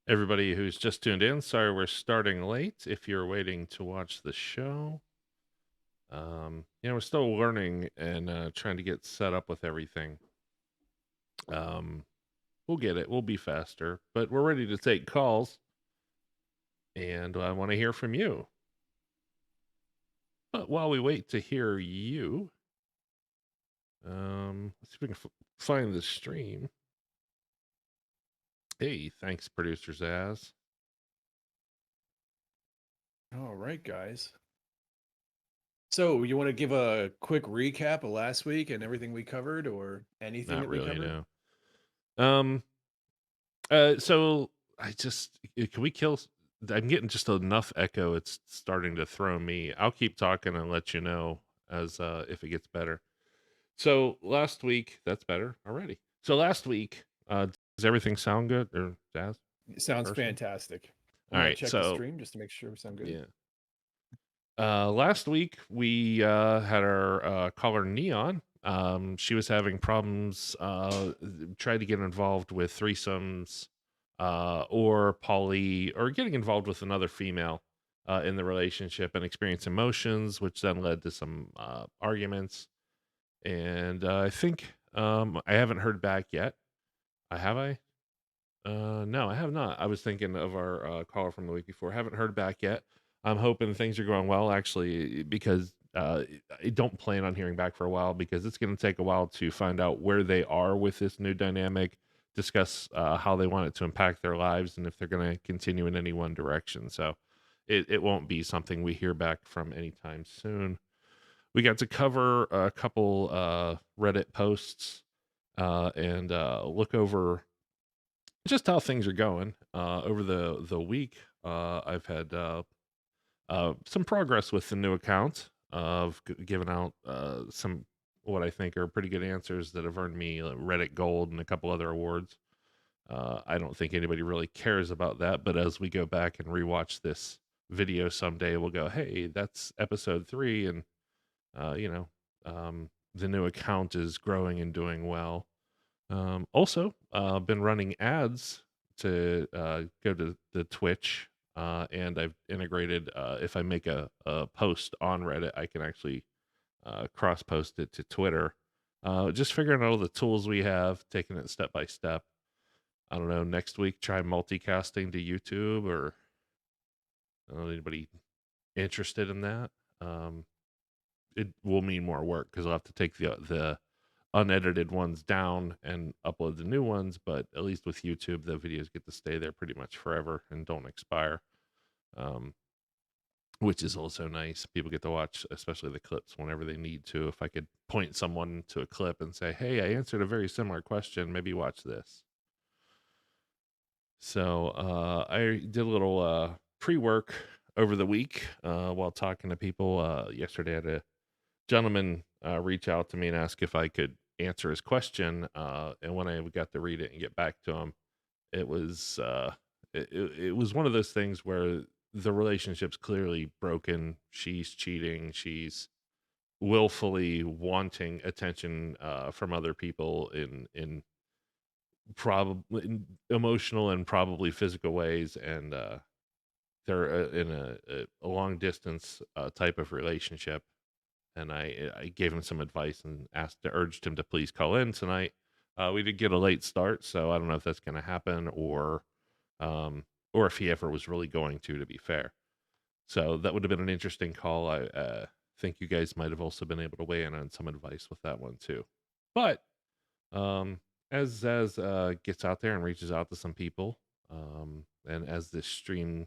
Everybody who's just tuned in, sorry we're starting late. If you're waiting to watch the show, we're still learning and trying to get set up with everything. Um, we'll get it. We'll be faster, but we're ready to take calls, and I want to hear from you. But while we wait to hear you, let's see if we can find the stream. Hey, thanks, producer Zaz. All right, guys. So, you want to give a quick recap of last week and everything we covered, or anything Not that we really, covered? no. Um, so can we kill? I'm getting just enough echo. It's starting to throw me. I'll keep talking and let you know as if it gets better. So last week, that's better already. So last week, does everything sound good or Jazz It sounds personally? fantastic. All I'm gonna right. check the So stream just to make sure we sound good. yeah. Last week we had our caller Neon. She was having problems. Tried to get involved with threesomes, or poly, or getting involved with another female in the relationship, and experience emotions, which then led to some arguments. And I think I haven't heard back yet. I have I. No, I have not. I was thinking of our caller from the week before. Haven't heard back yet. I'm hoping things are going well, actually, because I don't plan on hearing back for a while because it's going to take a while to find out where they are with this new dynamic, discuss how they want it to impact their lives, and if they're going to continue in any one direction. So it won't be something we hear back from anytime soon. We got to cover a couple Reddit posts and look over just how things are going over the week. I've had some progress with the new account. I've given out some what I think are pretty good answers that have earned me Reddit Gold and a couple other awards. I don't think anybody really cares about that, but as we go back and rewatch this video someday, we'll go, "Hey, that's episode 3," and uh, you know, the new account is growing and doing well. Also, been running ads to go to the Twitch, and I've integrated. If I make a post on Reddit, I can actually cross post it to Twitter. Just figuring out all the tools we have, taking it step by step. I don't know. Next week, try multicasting to YouTube, or I don't know, anybody interested in that. Um, it will mean more work because I'll have to take the unedited ones down and upload the new ones. But at least with YouTube, the videos get to stay there pretty much forever and don't expire, um, which is also nice. People get to watch, especially the clips, whenever they need to. If I could point someone to a clip and say, "Hey, I answered a very similar question. Maybe watch this." So I did a little pre-work over the week while talking to people. Yesterday, I had a gentleman reach out to me and ask if I could answer his question. And when I got to read it and get back to him, it was it was one of those things where the relationship's clearly broken. She's cheating. She's willfully wanting attention from other people in probably emotional and probably physical ways, and they're in a long distance type of relationship. And I gave him some advice and urged him to please call in tonight. We did get a late start, so I don't know if that's going to happen, um, or if he ever was really going to. To be fair, so that would have been an interesting call. I think you guys might have also been able to weigh in on some advice with that one too. But um, as gets out there and reaches out to some people, and as this stream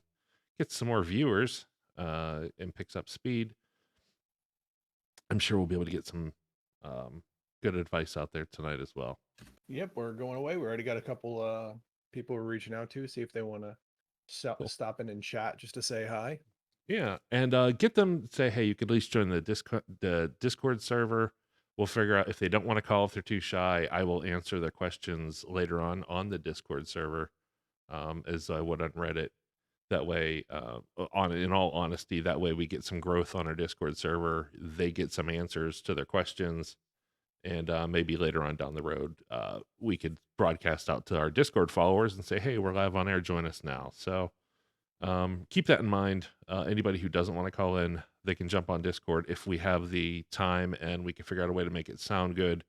gets some more viewers and picks up speed, I'm sure we'll be able to get some um, good advice out there tonight as well. Yep, we're going away. We already got a couple people we're reaching out to, see if they want to Cool. stop in and chat just to say hi. Yeah, and get them to say, hey, you could at least join the Discord server. We'll figure out if they don't want to call, if they're too shy. I will answer their questions later on the Discord server, as I would on Reddit. That way, on in all honesty, that way we get some growth on our Discord server. They get some answers to their questions, And maybe later on down the road, we could broadcast out to our Discord followers and say, "Hey, we're live on air. Join us now." So keep that in mind. Anybody who doesn't want to call in, they can jump on Discord if we have the time and we can figure out a way to make it sound good.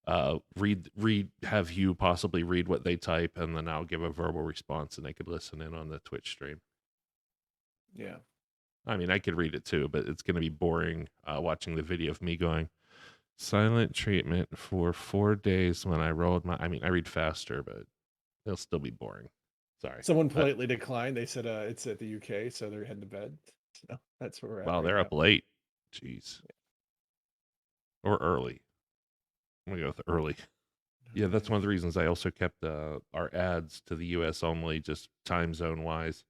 Have you possibly read what they type, and then I'll give a verbal response, and they could listen in on the Twitch stream. Yeah. I mean, I could read it too, but it's going to be boring watching the video of me going silent treatment for 4 days when I rolled my. I mean, I read faster, but it'll still be boring. Sorry. Someone politely declined. They said it's at the UK, so they're heading to bed. So that's where we're at Wow, right they're now. up late. Jeez. Or early. I'm gonna go with early. Yeah, that's one of the reasons I also kept our ads to the US only, just time zone wise.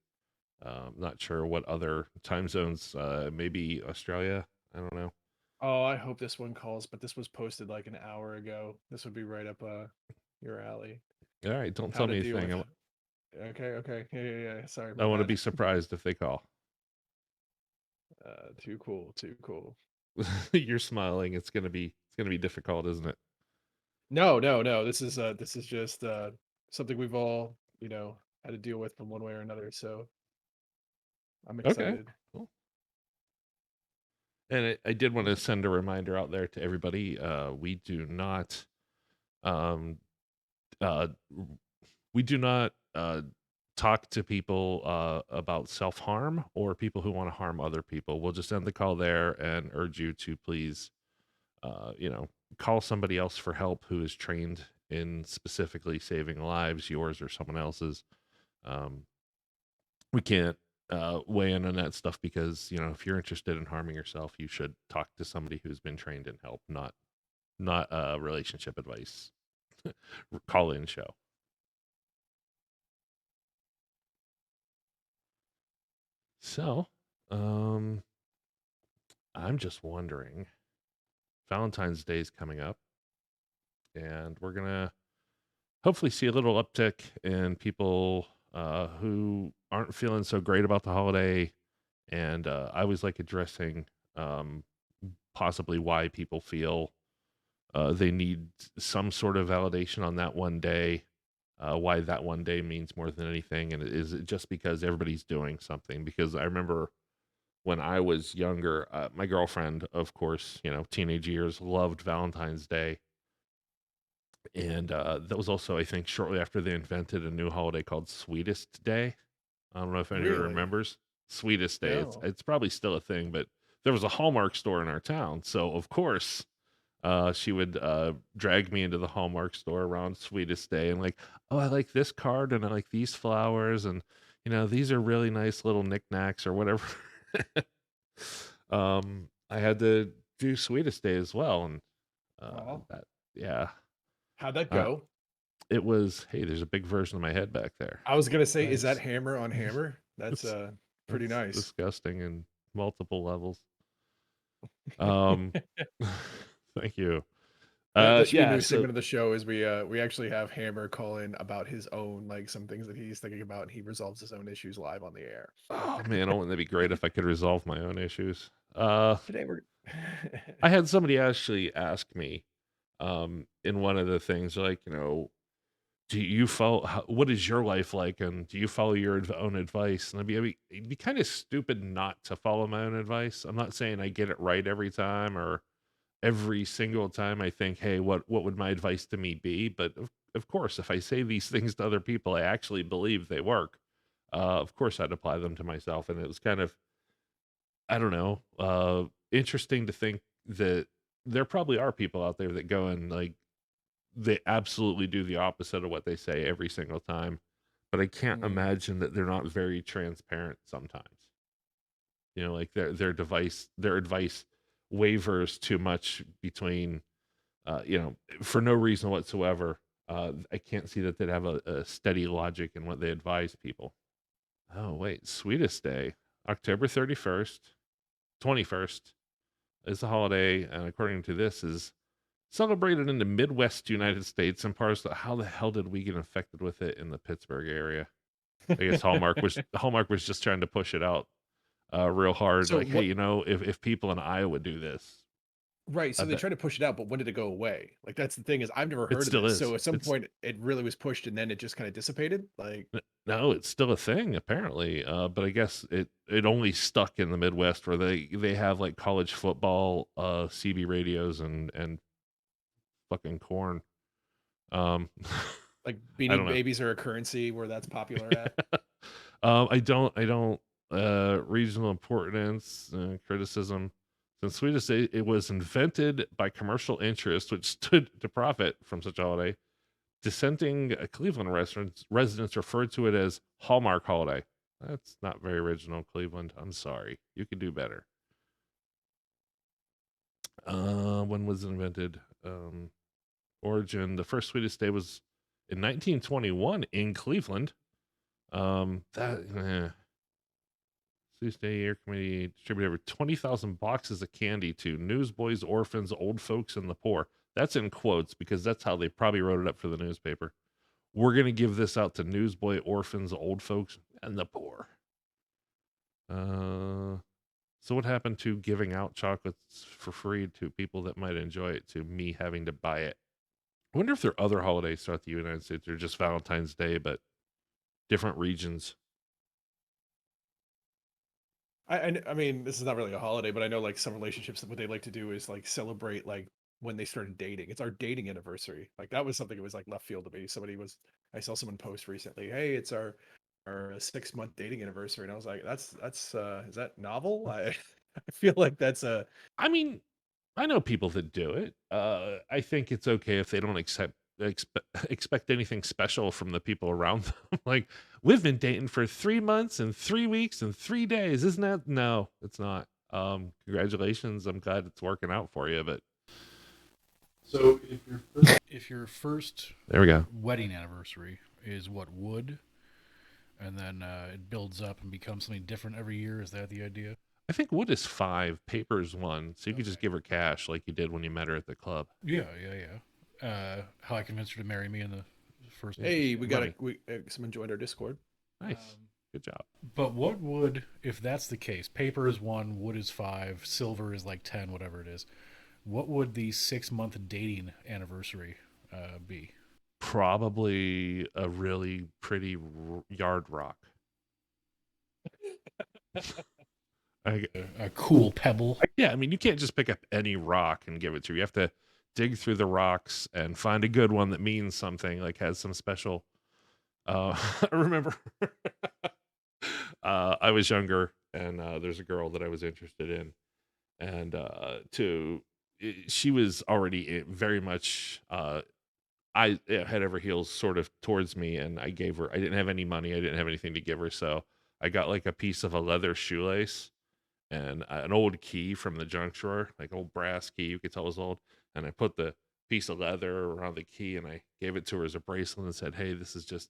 Not sure what other time zones, maybe Australia. I don't know. Oh, I hope this one calls, but this was posted like an hour ago. This would be right up your alley. All right, don't How tell to me deal anything. with. Okay, okay. Yeah. Sorry, I my want to bad. be surprised if they call. Too cool, too cool. You're smiling. It's gonna be difficult, isn't it? No. This is just something we've all, had to deal with from one way or another. So I'm Okay. excited. Cool. And I did want to send a reminder out there to everybody. We do not um uh we do not talk to people about self-harm or people who want to harm other people. We'll just end the call there and urge you to please uh you know call somebody else for help who is trained in specifically saving lives, yours or someone else's. um we can't weigh in on that stuff because if you're interested in harming yourself, you should talk to somebody who's been trained in help, not relationship advice call in show. So um I'm just wondering, Valentine's Day is coming up, and we're gonna hopefully see a little uptick in people who aren't feeling so great about the holiday. And I always like addressing um, possibly why people feel they need some sort of validation on that one day. Why that one day means more than anything, and is it just because everybody's doing something? Because I remember when I was younger, my girlfriend, of course, teenage years, loved Valentine's Day. And that was also, I think, shortly after they invented a new holiday called Sweetest Day. I don't know if anybody Really? remembers Sweetest Day. It's No. it's probably still a thing, but there was a Hallmark store in our town, so of course, she would drag me into the Hallmark store around Sweetest Day and like, oh, I like this card and I like these flowers, and these are really nice little knickknacks or whatever. I had to do Sweetest Day as well, and Oh, that yeah. how'd that Uh, go? it was, hey, there's a big version of my head back there. I was gonna say, is that Nice. hammer on hammer? That's It's pretty it's nice. disgusting in multiple levels. Um, thank you. That should be a Yeah. new So, segment of the show. Is we actually have Hammer call in about his own like some things that he's thinking about, and he resolves his own issues live on the air. oh man, wouldn't that be great if I could resolve my own issues? Today we're I had somebody actually ask me, in one of the things, like, do you follow? What is your life like, and do you follow your own advice? And it'd be kind of stupid not to follow my own advice. I'm not saying I get it right every time or every single time I think, hey, what would my advice to me be? But of course, if I say these things to other people, I actually believe they work. Of course, I'd apply them to myself, and it was kind of, I don't know, interesting to think that there probably are people out there that go and like they absolutely do the opposite of what they say every single time. But I can't Mm, imagine that they're not very transparent sometimes. Like their advice wavers too much between for no reason whatsoever. I can't see that they'd have a steady logic in what they advise people. Oh, wait, Sweetest Day, October 31st, 21st is the holiday, and according to this, is celebrated in the Midwest United States and parts of how the hell did we get infected with it in the Pittsburgh area? I guess Hallmark was just trying to push it out real hard, so like, hey, what? if people in Iowa do this. Right, I so they bet tried to push it out, but when did it go away? Like, that's the thing is I've never it heard of still this. is. So at some It's point it really was pushed and then it just kinda dissipated? Like, no, it's still a thing apparently. But I guess it only stuck in the Midwest where they have like college football, CB radios and fucking corn. Um, like I Beanie don't know. Babies are a currency where that's popular at? I don't regional importance, criticism. Since Swedish it was invented by commercial interest, which stood to profit from such a holiday. Dissenting Cleveland residents referred to it as Hallmark holiday. That's not very original, Cleveland. I'm sorry. You could do better. When was it invented? Origin. The first Swedish day was in 1921 in Cleveland. That Swedish Day Year Committee distributed over 20,000 boxes of candy to newsboys, orphans, old folks, and the poor. That's in quotes because that's how they probably wrote it up for the newspaper. We're going to give this out to newsboy, orphans, old folks, and the poor. So what happened to giving out chocolates for free to people that might enjoy it to me having to buy it? I wonder if there are other holidays throughout the United States or just Valentine's Day, but different regions. I mean, this is not really a holiday, but I know like some relationships what they like to do is like celebrate like when they started dating. It's our dating anniversary. Like that was something that was like left field to me. I saw someone post recently, hey, it's our 6 month dating anniversary. And I was like, that's is that novel? I feel like that's a I mean, I know people that do it. I think it's okay if they don't expect anything special from the people around them. Like we've been dating for 3 months and 3 weeks and 3 days, isn't that? No, it's not. Congratulations. I'm glad it's working out for you, but So if your first there we go. wedding anniversary is what wood, and then it builds up and becomes something different every year, is that the idea? I think wood is 5, paper is 1, so you could just Okay. give her cash like you did when you met her at the club. Yeah, yeah, yeah. How I convinced her to marry me in the first Yeah, place. hey, we got money. someone joined our Discord. Nice. Good job. But what would, if that's the case, paper is one, wood is five, silver is like 10, whatever it is. What would the 6 month dating anniversary be? Probably a really pretty yard rock. I, A cool pebble. yeah, I mean, you can't just pick up any rock and give it to her. You have to dig through the rocks and find a good one that means something, like has some special. I remember I was younger and there's a girl that I was interested in, and she was already very much head over heels sort of towards me, and I gave her. I didn't have any money. I didn't have anything to give her, so I got like a piece of a leather shoelace and an old key from the junk drawer, like old brass key. You could tell it was old, and I put the piece of leather around the key, and I gave it to her as a bracelet and said, "Hey, this is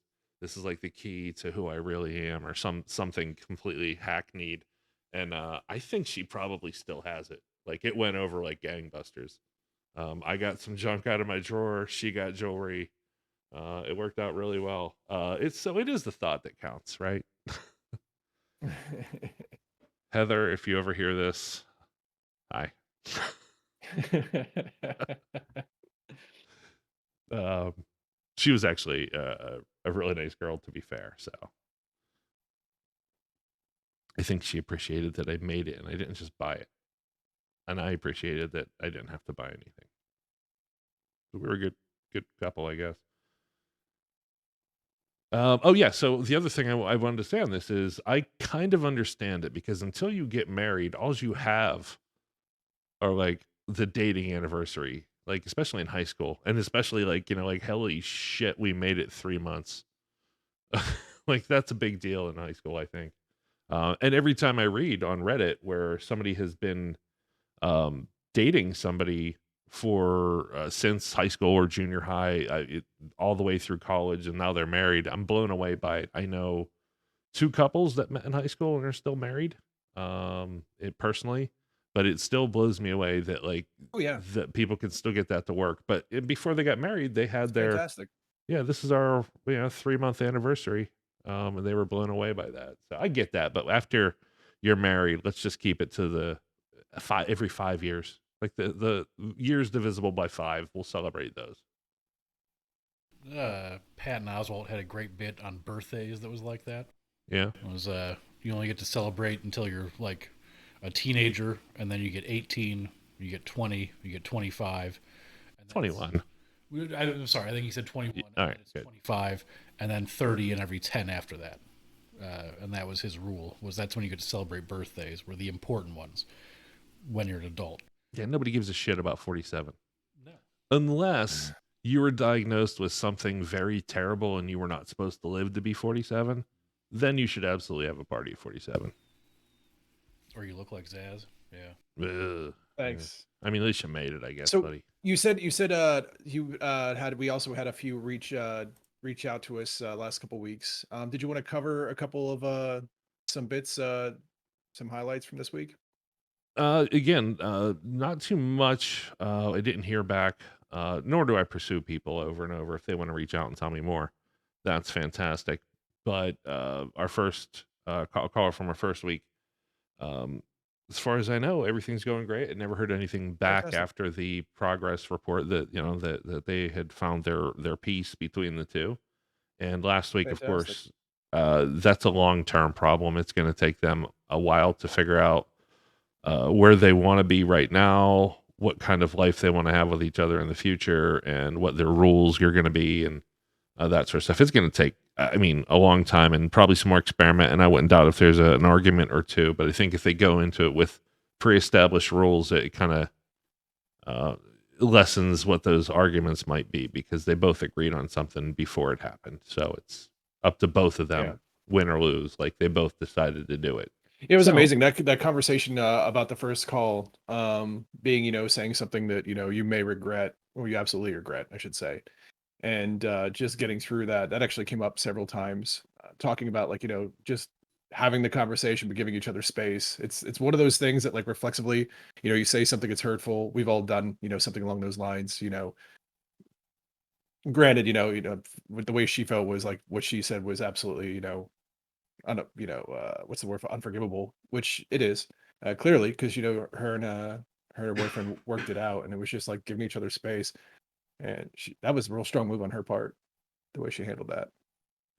like the key to who I really am," or something completely hackneyed. And I think she probably still has it. Like it went over like gangbusters. I got some junk out of my drawer. She got jewelry. It worked out really well. It is the thought that counts, right? Heather, if you ever hear this, hi. Um, she was actually a really nice girl, to be fair. So I think she appreciated that I made it and I didn't just buy it, and I appreciated that I didn't have to buy anything. So we were a good couple, I guess. Oh yeah. So the other thing I wanted to say on this is I kind of understand it because until you get married, all you have are like the dating anniversary, like especially in high school, and especially like like holy shit, we made it 3 months. Like that's a big deal in high school, I think. And every time I read on Reddit where somebody has been dating somebody for since high school or junior high, all the way through college, and now they're married, I'm blown away by it. I know two couples that met in high school and are still married. It personally, but it still blows me away that like Oh yeah, that people can still get that to work. But before they got married, they it's had their fantastic. yeah, this is our 3 month anniversary, and they were blown away by that. So I get that, but after you're married, let's just keep it to the every 5 years. Like the years divisible by 5, we'll celebrate those. Patton Oswalt had a great bit on birthdays that was like that. Yeah. It was you only get to celebrate until you're like a teenager, and then you get 18, you get 20, you get 25, and then 21. I'm sorry, I think he said 21. All And right, then it's good. 25, and then 30, and every 10 after that. And that was his rule. That's when you get to celebrate birthdays, were the important ones when you're an adult. Yeah, nobody gives a shit about 47. No. Unless you were diagnosed with something very terrible and you were not supposed to live to be 47, then you should absolutely have a party at 47. Or you look like Zaz. Yeah. Ugh. Thanks. I mean, at least you made it, I guess, So buddy. you said you we also had a few reach out to us last couple weeks. Did you want to cover a couple of some bits, some highlights from this week? Again, not too much. I didn't hear back, nor do I pursue people over and over. If they want to reach out and tell me more, that's fantastic. But our first caller from our first week, um, as far as I know, everything's going great. I never heard anything back Fantastic. after the progress report that that they had found their peace between the two. And last week, of Fantastic. course, that's a long term problem. It's going to take them a while to figure out where they want to be right now, what kind of life they want to have with each other in the future, and what their rules are going to be, and that sort of stuff. It's going to take, I mean, a long time and probably some more experiment. And I wouldn't doubt if there's an argument or two. But I think if they go into it with pre-established rules, it kind of lessens what those arguments might be because they both agreed on something before it happened. So it's up to both of them, Yeah. win or lose. Like they both decided to do it. It was So- amazing that conversation about the first call being saying something that you may regret or you absolutely regret, I should say, and just getting through that actually came up several times, talking about like just having the conversation but giving each other space. It's one of those things that like reflexively you say something that's hurtful. We've all done something along those lines. Granted, with the way she felt was like what she said was absolutely what's the word for unforgivable, which it is, clearly, because her and her boyfriend worked it out, and it was just like giving each other space, and that was a real strong move on her part, the way she handled that.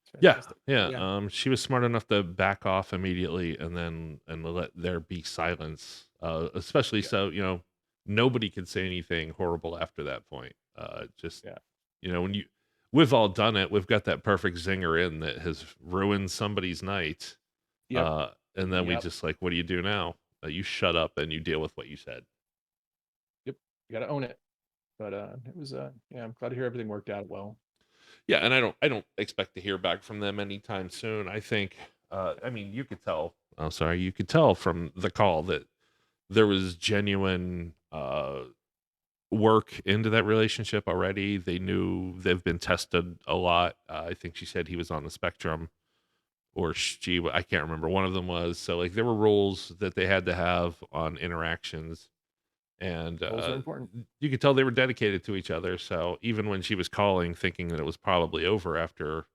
It's Yeah, fantastic. yeah. She was smart enough to back off immediately and let there be silence. Especially Yeah. so, nobody could say anything horrible after that point. Just Yeah. when we've all done it, we've got that perfect zinger in that has ruined somebody's night. Yep. And then we Yep. just like, what do you do now? You shut up and you deal with what you said. You got to own it. But it was I'm glad to hear everything worked out well. Yeah, and I don't expect to hear back from them anytime soon. I think I mean you could tell. Oh, sorry, you could tell from the call that there was genuine work into that relationship already. They knew they've been tested a lot. I think she said he was on the spectrum, or I can't remember. One of them was. So like there were rules that they had to have on interactions, and Goals are important. you could tell they were dedicated to each other. So even when she was calling, thinking that it was probably over after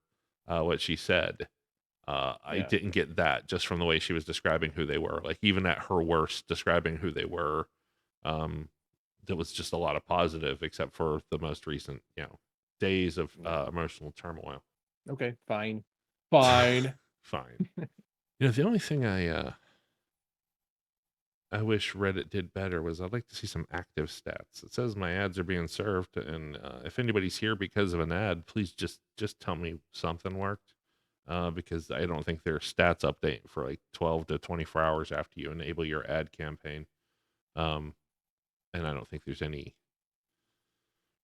what she said, I Yeah. didn't get that just from the way she was describing who they were. Like even at her worst, describing who they were, um, there was just a lot of positive, except for the most recent, days of Yeah. emotional turmoil. Okay, fine. Fine. The only thing I wish Reddit did better was I'd like to see some active stats. It says my ads are being served, and if anybody's here because of an ad, please just tell me something worked, because I don't think their stats update for like 12 to 24 hours after you enable your ad campaign, and I don't think there's any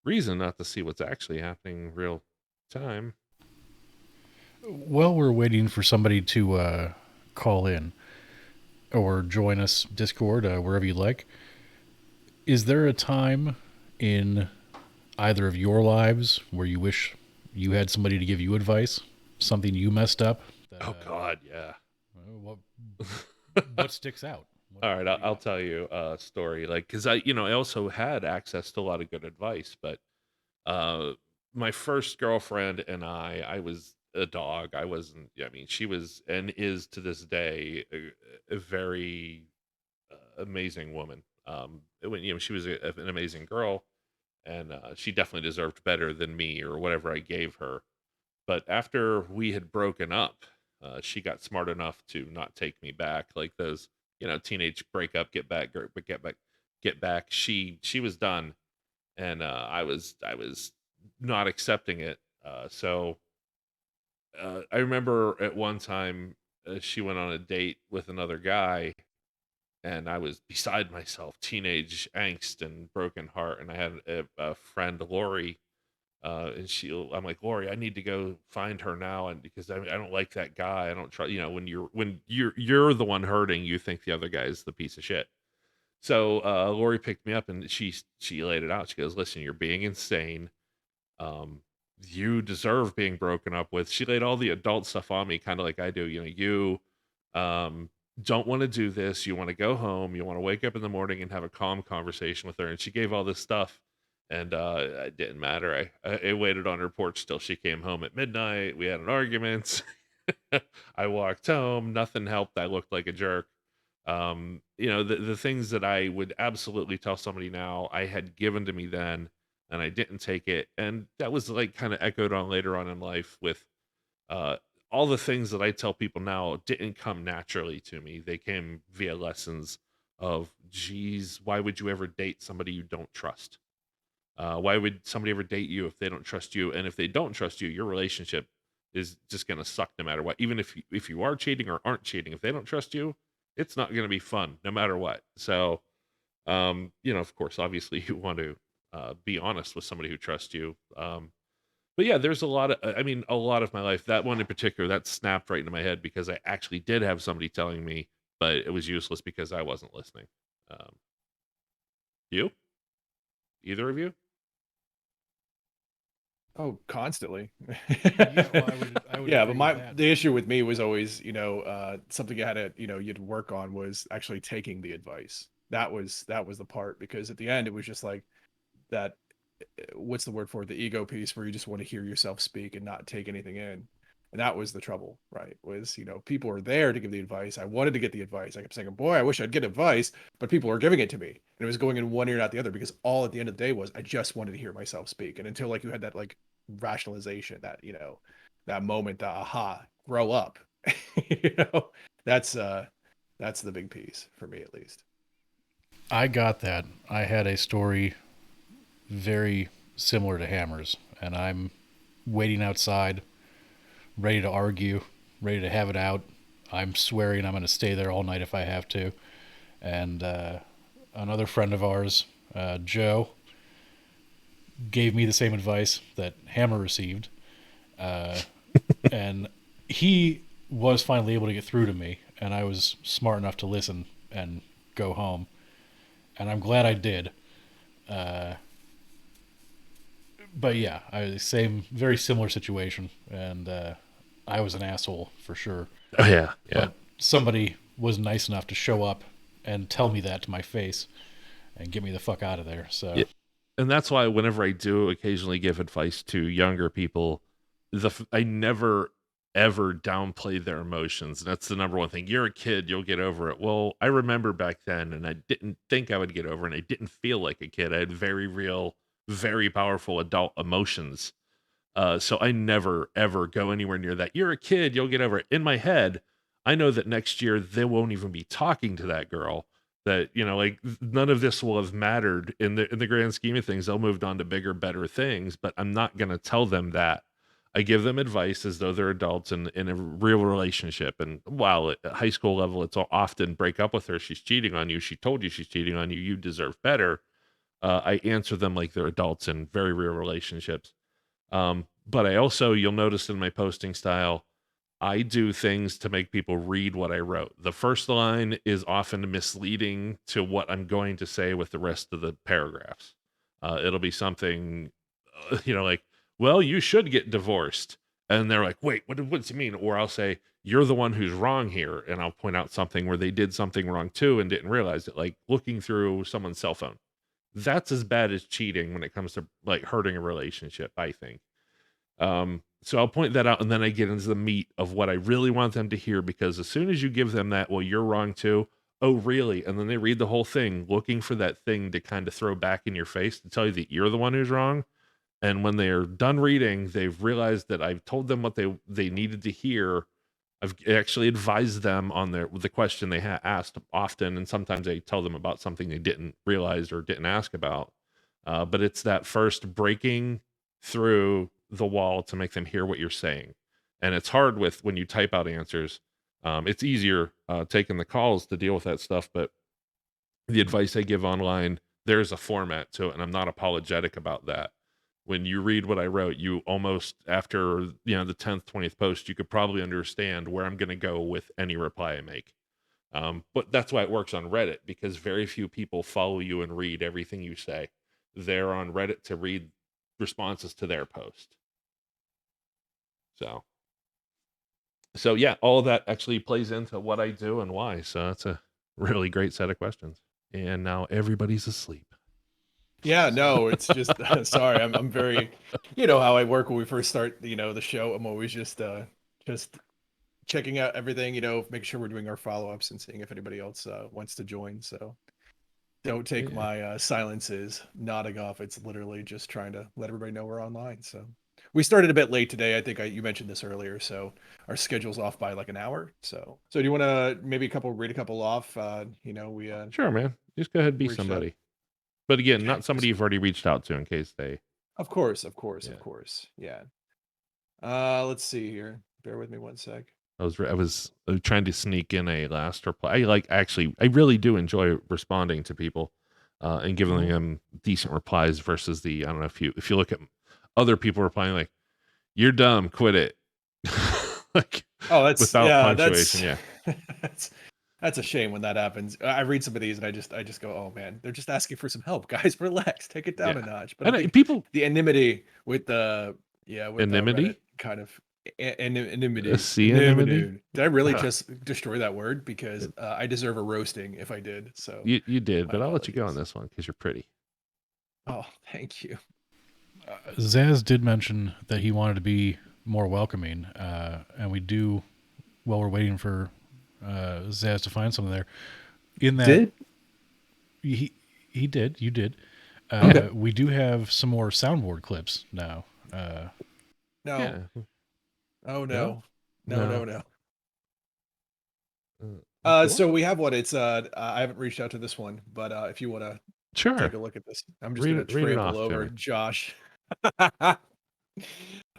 reason not to see what's actually happening real time. While we're waiting for somebody to call in or join us Discord, wherever you like, is there a time in either of your lives where you wish you had somebody to give you advice, something you messed up? Oh God, yeah. What sticks out? All right, I'll tell you a story. Like, because I also had access to a lot of good advice, but my first girlfriend and I was a dog. I wasn't. I mean, she was and is to this day a very amazing woman. When she was an amazing girl, and she definitely deserved better than me or whatever I gave her. But after we had broken up, she got smart enough to not take me back, like those teenage breakup, get back, get back. She was done, and I was not accepting it. So I remember at one time she went on a date with another guy, and I was beside myself, teenage angst and broken heart. And I had a friend, Lori, and I'm like, Lori, I need to go find her now, and because I don't like that guy. I don't try. When you're the one hurting, you think the other guy is the piece of shit. So Lori picked me up, and she laid it out. She goes, "Listen, you're being insane. um you deserve being broken up with." She laid all the adult stuff on me, kind of like I do. You um don't want to do this. You want to go home. You want to wake up in the morning and have a calm conversation with her. And she gave all this stuff, and it didn't matter. I waited on her porch till she came home at midnight. We had an argument. I walked home. Nothing helped. I looked like a jerk. The things that I would absolutely tell somebody now, I had given to me then, and I didn't take it. And that was like kind of echoed on later on in life with uh, all the things that I tell people now didn't come naturally to me. They came via lessons of, geez, why would you ever date somebody you don't trust? Why would somebody ever date you if they don't trust you? And if they don't trust you, your relationship is just going to suck no matter what. Even if you are cheating or aren't cheating, if they don't trust you, it's not going to be fun no matter what. So, of course, obviously, you want to be honest with somebody who trusts you. But yeah, there's a lot of my life. That one in particular, that snapped right into my head because I actually did have somebody telling me, but it was useless because I wasn't listening. Um, you, either of you? Oh, constantly. Yeah, well, I would Yeah, but agree with that. the issue with me was always, something you had to, you'd work on was actually taking the advice. That was the part, because at the end it was just like that, what's the word for it? The ego piece, where you just want to hear yourself speak and not take anything in. And that was the trouble, right? Was, people are there to give the advice. I wanted to get the advice. I kept saying, boy, I wish I'd get advice, but people are giving it to me. And it was going in one ear, not the other, because all at the end of the day was I just wanted to hear myself speak. And until like you had that like rationalization, that, that moment, the aha, grow up, you know, that's that's the big piece for me, at least. I got that. I had a story very similar to Hammer's, and I'm waiting outside, ready to argue, ready to have it out. I'm swearing I'm going to stay there all night if I have to. And another friend of ours, Joe, gave me the same advice that Hammer received. Uh, and he was finally able to get through to me, and I was smart enough to listen and go home. And I'm glad I did. Uh, but yeah, same, very similar situation, and I was an asshole for sure. Oh yeah, yeah. But somebody was nice enough to show up and tell me that to my face and get me the fuck out of there. So Yeah. And that's why whenever I do occasionally give advice to younger people, I never ever downplay their emotions. And that's the number one thing. You're a kid, you'll get over it. Well, I remember back then, and I didn't think I would get over it, and I didn't feel like a kid. I had very real, very powerful adult emotions. So I never ever go anywhere near that. You're a kid, you'll get over it. In my head, I know that next year they won't even be talking to that girl. That like none of this will have mattered in the grand scheme of things. They'll moved on to bigger, better things. But I'm not gonna tell them that. I give them advice as though they're adults in a real relationship. And while at high school level, it's often break up with her. She's cheating on you. She told you she's cheating on you. You deserve better. I answer them like they're adults in very real relationships. But I also, you'll notice in my posting style, I do things to make people read what I wrote. The first line is often misleading to what I'm going to say with the rest of the paragraphs. It'll be something, like, well, you should get divorced. And they're like, wait, what does it mean? Or I'll say, you're the one who's wrong here. And I'll point out something where they did something wrong too and didn't realize it, like looking through someone's cell phone. That's as bad as cheating when it comes to like hurting a relationship, I think. So I'll point that out, and then I get into the meat of what I really want them to hear, because as soon as you give them that, well, you're wrong too. oh, really? And then they read the whole thing looking for that thing to kind of throw back in your face to tell you that you're the one who's wrong. And when they're done reading, they've realized that I've told them what they needed to hear. I've actually advised them on the question they asked often, and sometimes I tell them about something they didn't realize or didn't ask about. But it's that first breaking through the wall to make them hear what you're saying, and it's hard with when you type out answers. It's easier taking the calls to deal with that stuff, but the advice I give online, there's a format to it, and I'm not apologetic about that. When you read what I wrote, you almost after the 10th, 20th post, you could probably understand where I'm going to go with any reply I make. But that's why it works on Reddit, because very few people follow you and read everything you say. They're on Reddit to read responses to their post. So yeah, all of that actually plays into what I do and why. So that's a really great set of questions. And now everybody's asleep. Yeah, no, it's just sorry. I'm very, you know how I work when we first start, the show. I'm always just checking out everything, making sure we're doing our follow-ups and seeing if anybody else wants to join. So don't take Yeah. my silence as nodding off. It's literally just trying to let everybody know we're online. So we started a bit late today. I think you mentioned this earlier, so our schedule's off by like an hour. So do you want to maybe read a couple off? We Sure, man. Just go ahead and be reached out. somebody. But again, Okay, not somebody you've already reached out to in case they. Of course. Yeah. Yeah. Let's see here. Bear with me one sec. I was trying to sneak in a last reply. I really do enjoy responding to people and giving Mhm. them decent replies versus the, I don't know, if you look at other people replying like, "You're dumb, quit it." Like Oh, that's without punctuation, that's yeah. that's a shame when that happens. I read some of these and I just go, oh man, they're just asking for some help, guys. Relax, take it down a Yeah. notch. But I And think people the anonymity with the with the Reddit anonymity? kind of anonymity. Anonymity? Did I really just destroy that word? Because I deserve a roasting if I did. So You did, my but I'll let you go on apologies. this one because you're pretty. Oh, thank you. Zaz did mention that he wanted to be more welcoming, and while we're waiting for Zaz to find something there, in that Did? he did, you did. Okay. We do have some more soundboard clips now. No. Yeah. Oh No? no. No. No. Cool. So we have one. It's I haven't reached out to this one, but if you want to take Sure. a look at this, I'm just Read gonna it trample off to over me. Josh.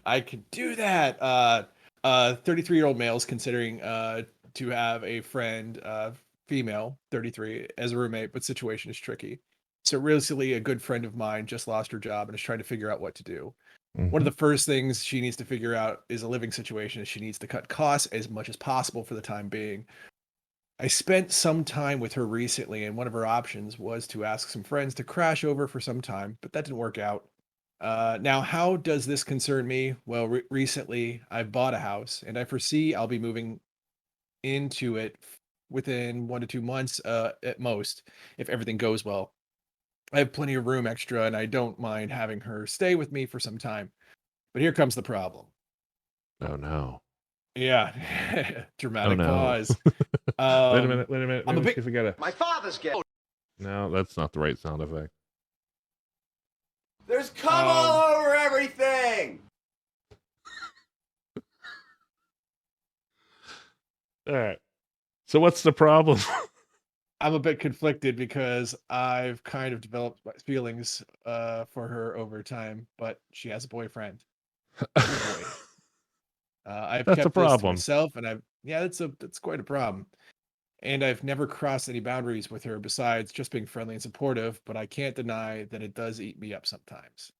I could do that. 33-year-old male is considering to have a friend, female, 33, as a roommate, but situation is tricky. So recently, a good friend of mine just lost her job and is trying to figure out what to do. One of Mhm. the first things she needs to figure out is a living situation. Is she needs to cut costs as much as possible for the time being. I spent some time with her recently, and one of her options was to ask some friends to crash over for some time, but that didn't work out. Now, how does this concern me? Well, recently I've bought a house, and I foresee I'll be moving into it within 1 to 2 months at most, if everything goes well. I have plenty of room extra, and I don't mind having her stay with me for some time. But here comes the problem. Oh no. Yeah, Oh dramatic no. pause. Wait a minute. Let I'm a me see bit if we got a. My father's gay. No, that's not the right sound effect. There's cum all over everything. All right. So what's the problem? I'm a bit conflicted because I've kind of developed my feelings for her over time, but she has a boyfriend. Oh boy. I've That's a kept this to problem. myself, and that's quite a problem. And I've never crossed any boundaries with her besides just being friendly and supportive, but I can't deny that it does eat me up sometimes.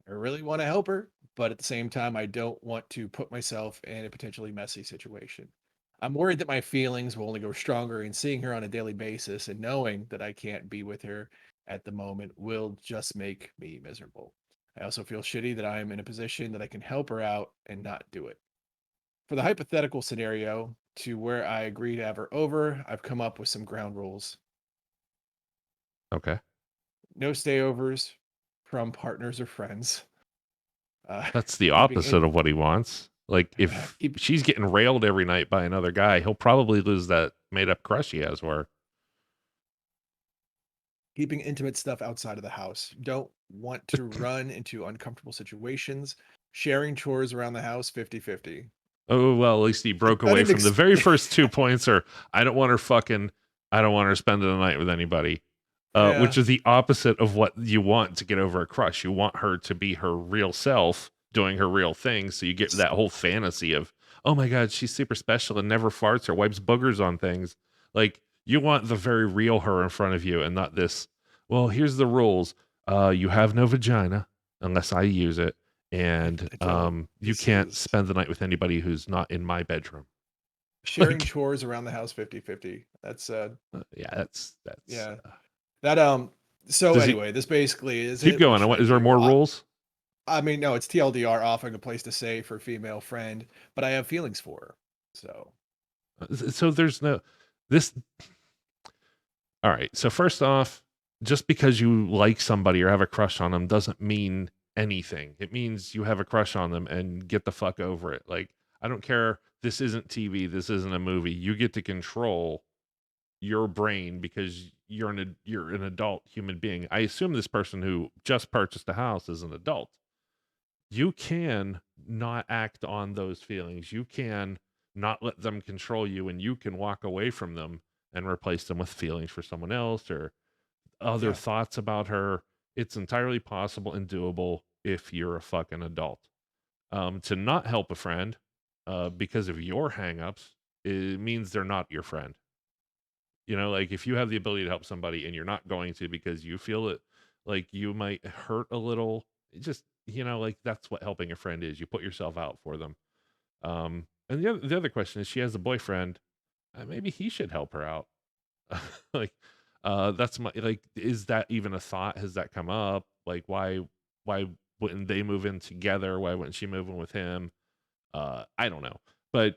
I really want to help her, but at the same time, I don't want to put myself in a potentially messy situation. I'm worried that my feelings will only grow stronger, and seeing her on a daily basis and knowing that I can't be with her at the moment will just make me miserable. I also feel shitty that I am in a position that I can help her out and not do it. For the hypothetical scenario to where I agree to have her over, I've come up with some ground rules. Okay. No stayovers from partners or friends. That's the Keeping it opposite of what he wants. Like if keep she's getting railed every night by another guy, he'll probably lose that made up crush he has for her. keeping intimate stuff outside of the house. You don't want to run into uncomfortable situations. Sharing chores around the house 50-50. Oh well, at least he broke I away didn't from the very first 2 points. Or I don't want her spending the night with anybody. Yeah. Which is the opposite of what you want to get over a crush. You want her to be her real self, doing her real thing. So you get that whole fantasy of, oh my God, she's super special and never farts or wipes boogers on things. Like you want the very real her in front of you and not this, well, here's the rules. You have no vagina unless I use it. And I don't. you This can't is spend the night with anybody who's not in my bedroom. sharing Like, chores around the house 50-50. That's yeah, that's yeah. That so Does he anyway, this basically is keep it. What going? should I Is there do? more rules? I mean, no, it's TLDR, offering a place to stay for a female friend, but I have feelings for her. So So there's no this. All right. So first off, just because you like somebody or have a crush on them doesn't mean anything. It means you have a crush on them and get the fuck over it. Like I don't care. This isn't TV. This isn't a movie. You get to control your brain because you're an adult human being. I assume this person who just purchased a house is an adult. You can not act on those feelings. You can not let them control you, and you can walk away from them and replace them with feelings for someone else or other yeah, thoughts about her. It's entirely possible and doable if you're a fucking adult. To not help a friend because of your hangups, it means they're not your friend. You know, like if you have the ability to help somebody and you're not going to because you feel it, like you might hurt a little, it just, like that's what helping a friend is. You put yourself out for them. And the other question is, she has a boyfriend. Maybe he should help her out. Like, that's my like. Is that even a thought? Has that come up? Like, why wouldn't they move in together? Why wouldn't she move in with him? I don't know, but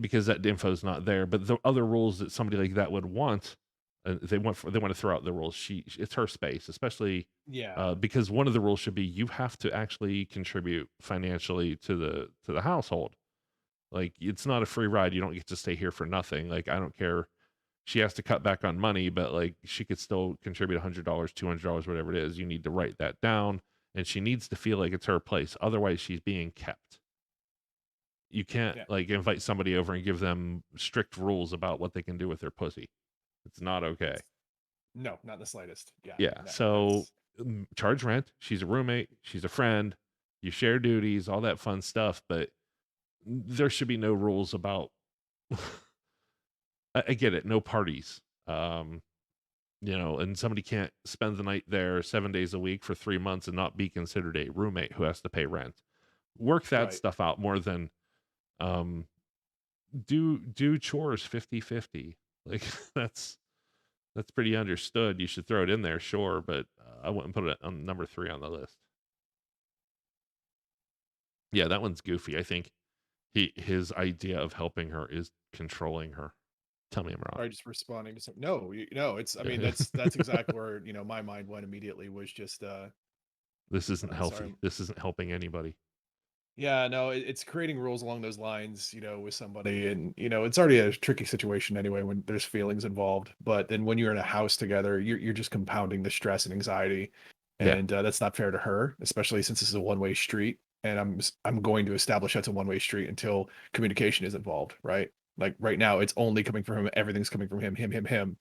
because that info is not there. But the other rules that somebody like that would want, they want to throw out the rules. It's her space, especially yeah, because one of the rules should be you have to actually contribute financially to the household. Like it's not a free ride. You don't get to stay here for nothing. Like I don't care. She has to cut back on money, but like she could still contribute $100, $200, whatever it is. You need to write that down, and she needs to feel like it's her place. Otherwise, she's being kept. You can't yeah. like invite somebody over and give them strict rules about what they can do with their pussy. It's not okay. No, not the slightest. Yeah, Yeah. So charge rent. She's a roommate. She's a friend. You share duties, all that fun stuff. But there should be no rules about. I get it. No parties. And somebody can't spend the night there 7 days a week for 3 months and not be considered a roommate who has to pay rent. Work that right. stuff out more than um do chores 50-50. Like that's pretty understood. You should throw it in there, sure, but I wouldn't put it on number 3 on the list. Yeah, that one's goofy. I think his idea of helping her is controlling her. Tell me I'm wrong. Or just responding to some. No, no. It's. I mean, that's exactly where my mind went immediately was just. This isn't Sorry. healthy. This isn't helping anybody. Yeah, no, it's creating rules along those lines, with somebody, and it's already a tricky situation anyway when there's feelings involved. But then when you're in a house together, you're just compounding the stress and anxiety, Yeah. and that's not fair to her, especially since this is a one-way street. And I'm going to establish that's a one-way street until communication is involved, right? Like right now, it's only coming from him. Everything's coming from him.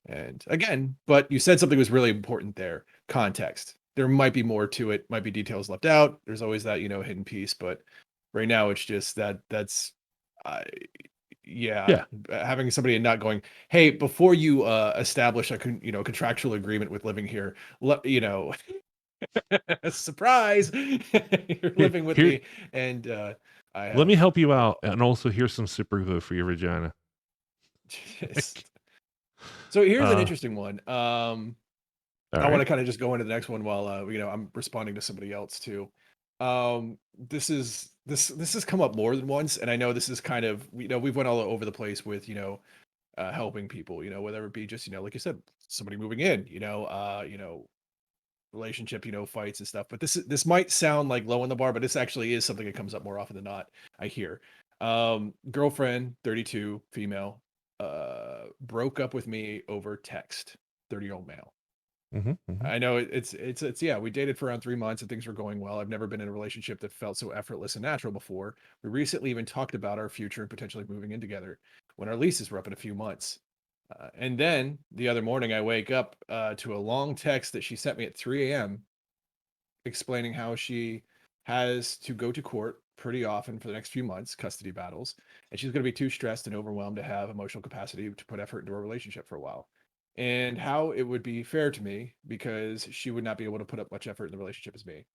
And again, but you said something was really important there. Context. There might be more to it, might be details left out. There's always that, hidden piece, but right now it's just that's uh, Yeah. having somebody and not going, "Hey, before you establish a contractual agreement with living here, surprise, you're living with Here, me and I let me have help you out, and also here's some super glue for your vagina. just so here's an Uh, interesting one. all I want to right. kind of just go into the next one while I'm responding to somebody else too. This has come up more than once, and I know this is kind of we've went all over the place with helping people, whether it be just like you said, somebody moving in, relationship, fights and stuff. But this might sound like low on the bar, but this actually is something that comes up more often than not. I hear, girlfriend, 32, female, broke up with me over text, 30-year-old male. I know it's yeah, we dated for around 3 months and things were going well. I've never been in a relationship that felt so effortless and natural before. We recently even talked about our future and potentially moving in together when our leases were up in a few months. And then the other morning I wake up to a long text that she sent me at 3 a.m. explaining how she has to go to court pretty often for the next few months, custody battles, and she's going to be too stressed and overwhelmed to have emotional capacity to put effort into a relationship for a while. And how it would be fair to me because she would not be able to put up much effort in the relationship as me.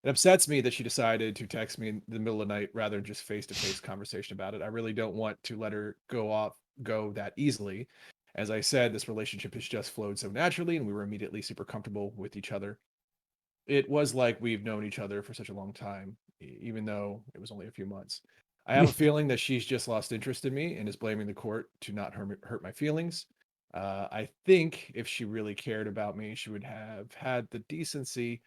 It upsets me that she decided to text me in the middle of the night rather than just face to face conversation about it. I really don't want to let her go that easily. As I said, this relationship has just flowed so naturally and we were immediately super comfortable with each other. It was like we've known each other for such a long time, even though it was only a few months. I have a feeling that she's just lost interest in me and is blaming the court to not hurt my feelings. I think if she really cared about me, she would have had the decency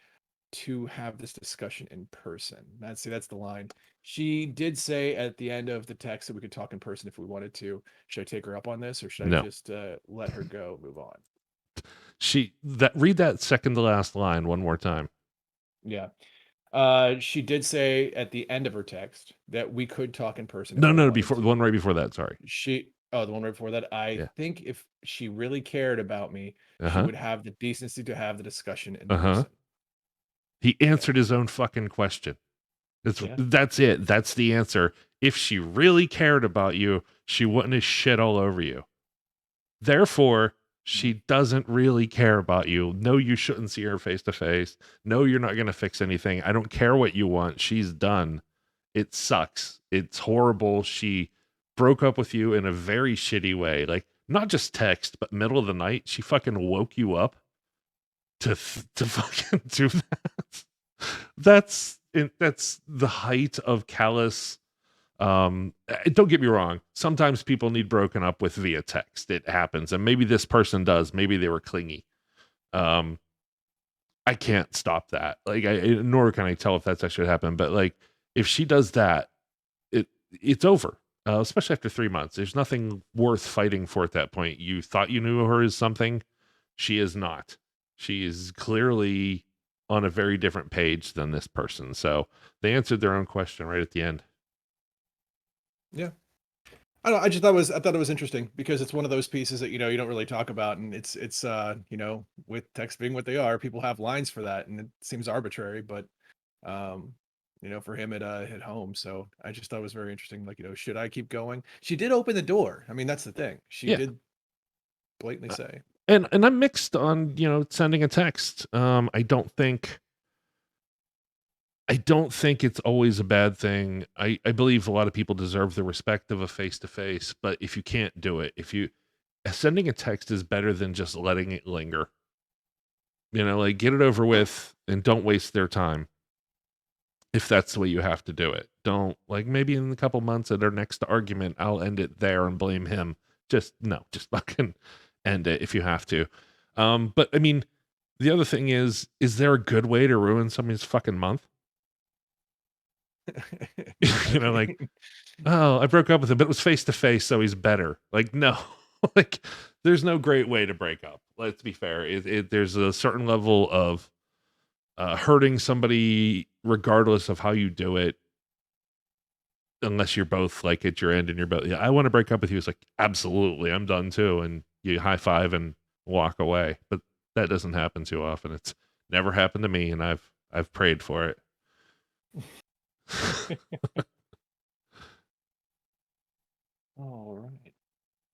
to have this discussion in person. That's the line. She did say at the end of the text that we could talk in person if we wanted to. Should I take her up on this, or should I No. just let her go, move on? Read that second to last line one more time. Yeah. She did say at the end of her text that we could talk in person. No, before the one right before that. Sorry. The one right before that. I think if she really cared about me, she would have the decency to have the discussion in person. He answered his own fucking question. That's it. That's the answer. If she really cared about you, she wouldn't have shit all over you. Therefore, she doesn't really care about you. No, you shouldn't see her face to face. No, you're not going to fix anything. I don't care what you want. She's done. It sucks. It's horrible. She broke up with you in a very shitty way. Like, not just text, but middle of the night, she fucking woke you up to fucking do that. That's the height of callous. Don't get me wrong, sometimes people need broken up with via text. It happens, and maybe this person does. Maybe they were clingy. I can't stop that. Like, nor can I tell if that's actually happened. But like, if she does that, it's over. Especially after 3 months, there's nothing worth fighting for at that point. You thought you knew her as something, she is not. She is clearly on a very different page than this person. So they answered their own question right at the end. Yeah. I don't know, I thought it was interesting because it's one of those pieces that you don't really talk about, and it's with text being what they are, people have lines for that, and it seems arbitrary, but for him it hit home. So I just thought it was very interesting. Like, should I keep going? She did open the door. I mean, that's the thing. She did blatantly say. And I'm mixed on, sending a text. I don't think it's always a bad thing. I believe a lot of people deserve the respect of a face-to-face, but if you can't do it, sending a text is better than just letting it linger. Like, get it over with and don't waste their time. If that's the way you have to do it. Don't, like, maybe in a couple months at our next argument, I'll end it there and blame him. Just fucking end it if you have to. But I mean, the other thing is there a good way to ruin somebody's fucking month? Like, oh, I broke up with him, but it was face to face, so he's better. Like, no, like, there's no great way to break up. Let's be fair. There's a certain level of hurting somebody, regardless of how you do it, unless you're both like at your end and you're both, I want to break up with you. It's like, absolutely, I'm done too. And you high five and walk away. But that doesn't happen too often. It's never happened to me, and I've prayed for it. All right.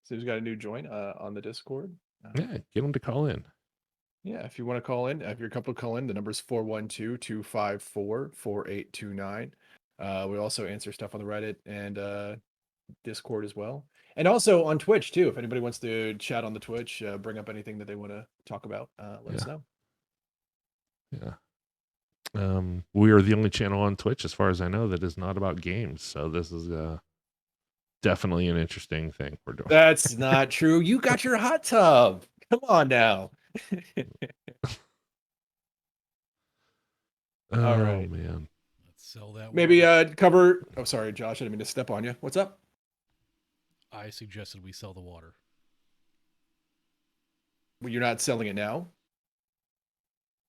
So he's got a new joint on the Discord. Yeah, get him to call in. Yeah, if you want to call in, if you're comfortable calling, the number's 412-254-4829. We also answer stuff on the Reddit and Discord as well. And also on Twitch too. If anybody wants to chat on the Twitch, bring up anything that they want to talk about, let us know. Yeah. We are the only channel on Twitch, as far as I know, that is not about games. So this is definitely an interesting thing we're doing. That's not true. You got your hot tub. Come on now. All right, man. Let's sell that. Maybe cover. Oh, sorry, Josh. I didn't mean to step on you. What's up? I suggested we sell the water. Well, you're not selling it now.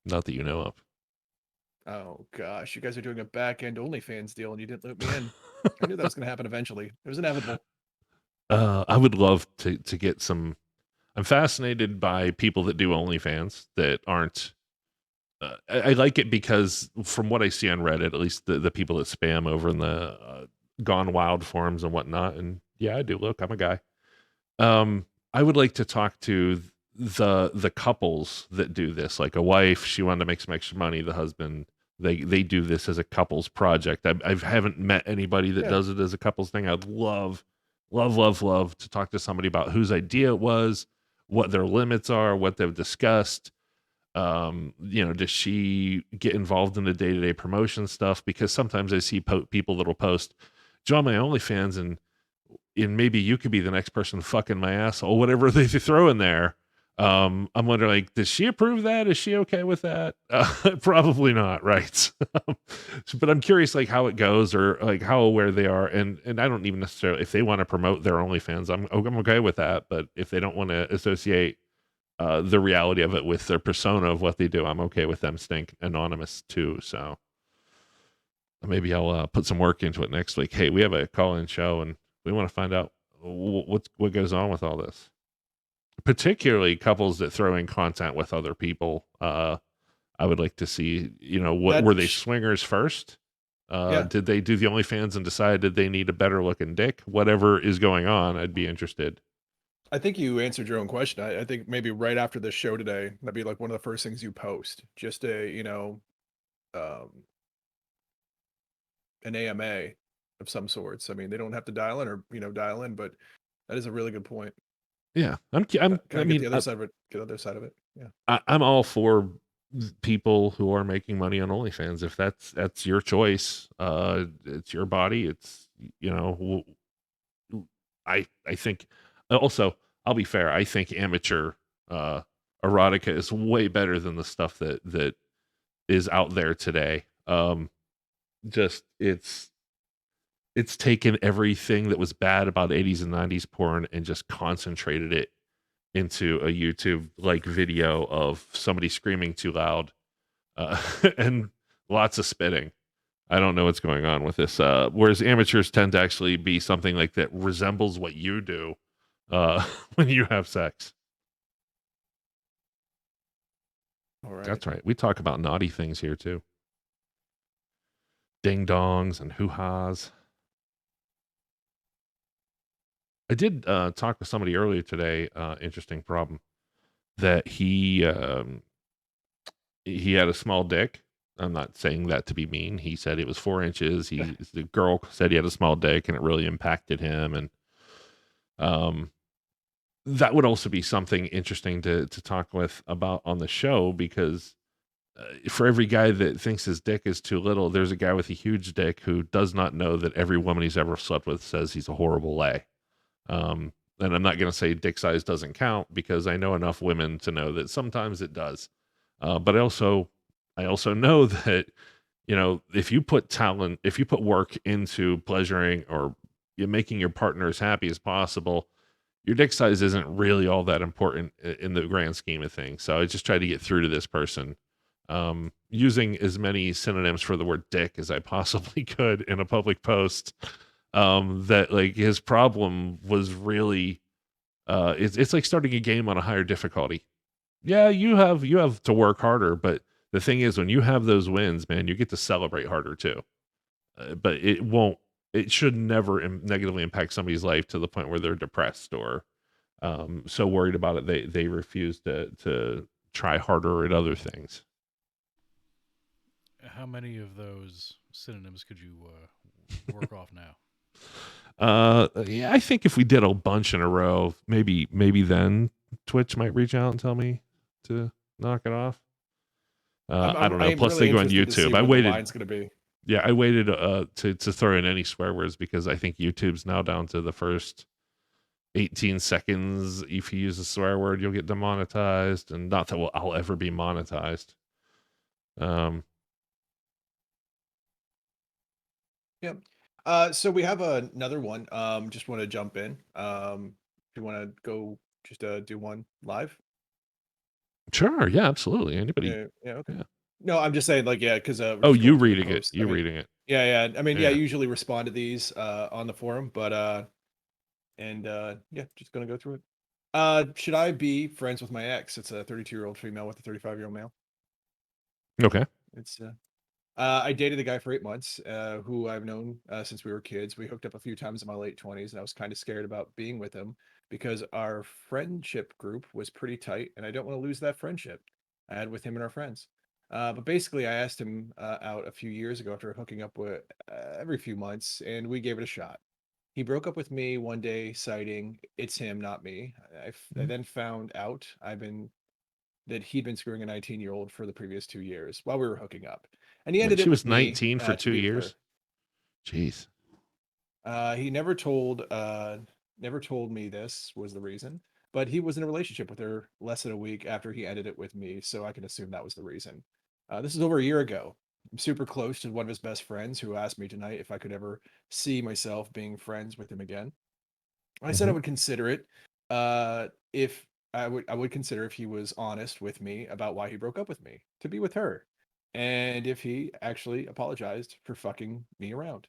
Not that you know of. Oh gosh, you guys are doing a back end OnlyFans deal and you didn't loop me in. I knew that was going to happen eventually. It was inevitable. I would love to get some. I'm fascinated by people that do OnlyFans that aren't. I like it because from what I see on Reddit, at least the people that spam over in the Gone Wild forums and whatnot, and yeah, I do. Look, I'm a guy. I would like to talk to the couples that do this, like a wife, she wanted to make some extra money, the husband, they do this as a couples project. I haven't met anybody that Yeah. does it as a couples thing. I'd love to talk to somebody about whose idea it was, what their limits are, what they've discussed. Does she get involved in the day-to-day promotion stuff? Because sometimes I see people that'll post, join my OnlyFans and maybe you could be the next person fucking my asshole, whatever they throw in there. I'm wondering, like, does she approve that? Is she okay with that? Probably not, right? But I'm curious, like, how it goes, or like how aware they are, and I don't even necessarily, if they want to promote their OnlyFans, I'm okay with that. But if they don't want to associate the reality of it with their persona of what they do, I'm okay with them staying anonymous too. So maybe I'll put some work into it next week. Hey, we have a call-in show, and we want to find out what goes on with all this. Particularly couples that throw in content with other people. I would like to see, what were they swingers first? Yeah. Did they do the OnlyFans and decided they need a better looking dick? Whatever is going on, I'd be interested. I think you answered your own question. I think maybe right after this show today, that'd be like one of the first things you post. Just um, an AMA of some sorts. I mean, they don't have to dial in or dial in, but that is a really good point. Yeah, Can I I get mean, the other side of it? Get the other side of it. Yeah. I'm all for people who are making money on OnlyFans. If that's your choice, it's your body. It's I think also, I'll be fair. I think amateur erotica is way better than the stuff that is out there today. Just it's taken everything that was bad about 80s and 90s porn and just concentrated it into a YouTube like video of somebody screaming too loud and lots of spitting. I don't know what's going on with this. Whereas amateurs tend to actually be something like that resembles what you do when you have sex. All right. That's right. We talk about naughty things here too. Ding dongs and hoo-has. I did talk with somebody earlier today, interesting problem, that he had a small dick. I'm not saying that to be mean. He said it was 4 inches. The girl said he had a small dick and it really impacted him. And that would also be something interesting to talk with about on the show, because for every guy that thinks his dick is too little, there's a guy with a huge dick who does not know that every woman he's ever slept with says he's a horrible lay. And I'm not going to say dick size doesn't count, because I know enough women to know that sometimes it does. But I also know that, if you put work into pleasuring or making your partner as happy as possible, your dick size isn't really all that important in the grand scheme of things. So I just try to get through to this person, using as many synonyms for the word dick as I possibly could in a public post. That, like, his problem was really, it's like starting a game on a higher difficulty. Yeah, you have to work harder, but the thing is, when you have those wins, man, you get to celebrate harder too. But it should never negatively impact somebody's life to the point where they're depressed or so worried about it they refuse to try harder at other things. How many of those synonyms could you work off now? Yeah, I think if we did a bunch in a row, maybe then Twitch might reach out and tell me to knock it off. I don't know. I'm Plus, really they go on interested to see YouTube. I what the waited. line's going to be. Yeah, I waited to throw in any swear words, because I think YouTube's now down to the first 18 seconds. If you use a swear word, you'll get demonetized, and not that I'll ever be monetized. Yep. So we have another one. Just want to jump in. Do you want to go just do one live? Sure. Yeah, absolutely. Anybody. Yeah, okay. Yeah. No, I'm just saying, like, yeah, because we're Oh, just you going through the reading it. posts. I You mean, reading it. yeah. I mean, yeah, I Yeah. usually respond to these on the forum, but yeah, just gonna go through it. Should I be friends with my ex? It's a 32-year-old female with a 35-year-old male. Okay. It's I dated a guy for 8 months, who I've known since we were kids. We hooked up a few times in my late 20s, and I was kind of scared about being with him because our friendship group was pretty tight, and I don't want to lose that friendship I had with him and our friends. But basically, I asked him out a few years ago after hooking up with every few months, and we gave it a shot. He broke up with me one day, citing it's him, not me. I then found out that he'd been screwing a 19-year-old for the previous 2 years while we were hooking up, and he Wait, ended she it was with me 19 for to 2 be with her. years? Jeez. He never told me this was the reason, but he was in a relationship with her less than a week after he ended it with me, so I can assume that was the reason. This is over a year ago. I'm super close to one of his best friends who asked me tonight if I could ever see myself being friends with him again. I said I Mhm. would consider it, if I would consider if he was honest with me about why he broke up with me to be with her, and if he actually apologized for fucking me around.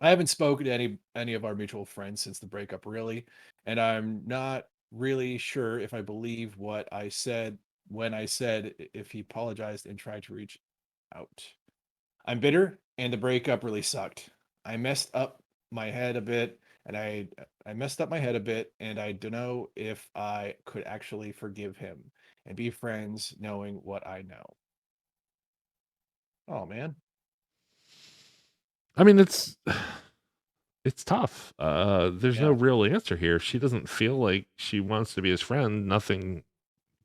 I haven't spoken to any of our mutual friends since the breakup, really, and I'm not really sure if I believe what I said when I said if he apologized and tried to reach out. I'm bitter, and the breakup really sucked. I messed up my head a bit, and I messed up my head a bit, and I don't know if I could actually forgive him and be friends knowing what I know. Oh man. I mean, it's tough. There's no Yeah. real answer here. If she doesn't feel like she wants to be his friend, nothing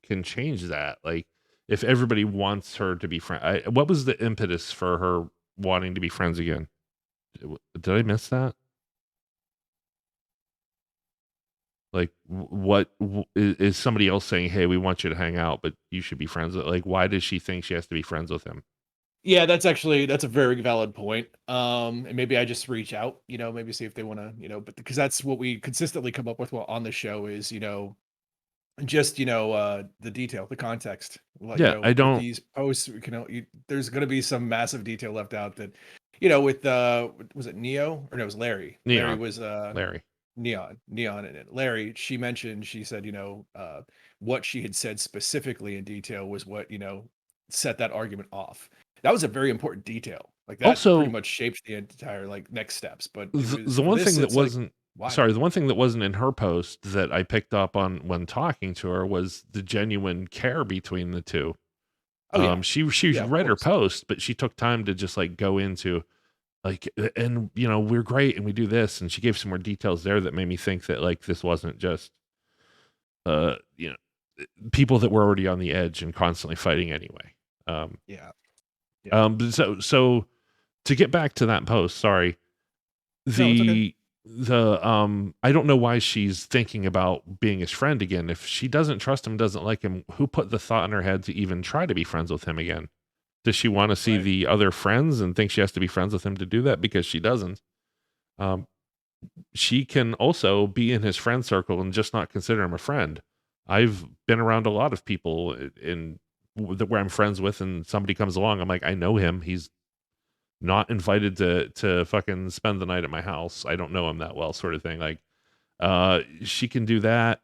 can change that. Like, if everybody wants her to be friend, what was the impetus for her wanting to be friends again? Did I miss that? Like, is somebody else saying, "Hey, we want you to hang out, but you should be friends with," like, why does she think she has to be friends with him? Yeah, that's a very valid point. And maybe I just reach out, maybe see if they want to, but because that's what we consistently come up with on the show is, just the detail, the context. Like, Yeah, I with don't. these posts, there's going to be some massive detail left out that, with was it Neo or no, it was Larry. Larry Neon, was Larry. Neon in it. Larry, she said, what she had said specifically in detail was what, set that argument off. That was a very important detail. Like that pretty Also, much shaped the entire like next steps. But it the, was the for one this, thing that it's like, wasn't why? sorry, the one thing that wasn't in her post that I picked up on when talking to her was the genuine care between the two. Oh yeah. She Yeah, of read her course. post, but she took time to just like go into like, and we're great and we do this, and she gave some more details there that made me think that like this wasn't just uh you know people that were already on the edge and constantly fighting anyway. Um, Yeah. Yeah. so to get back to that post, sorry, No, it's okay. the I don't know why she's thinking about being his friend again. If she doesn't trust him, doesn't like him, who put the thought in her head to even try to be friends with him again? Does she want to see Right. the other friends and think she has to be friends with him to do that? Because she doesn't. Um, she can also be in his friend circle and just not consider him a friend. I've been around a lot of people where I'm friends with, and somebody comes along. I'm like, I know him. He's not invited to fucking spend the night at my house. I don't know him that well, sort of thing. Like, she can do that,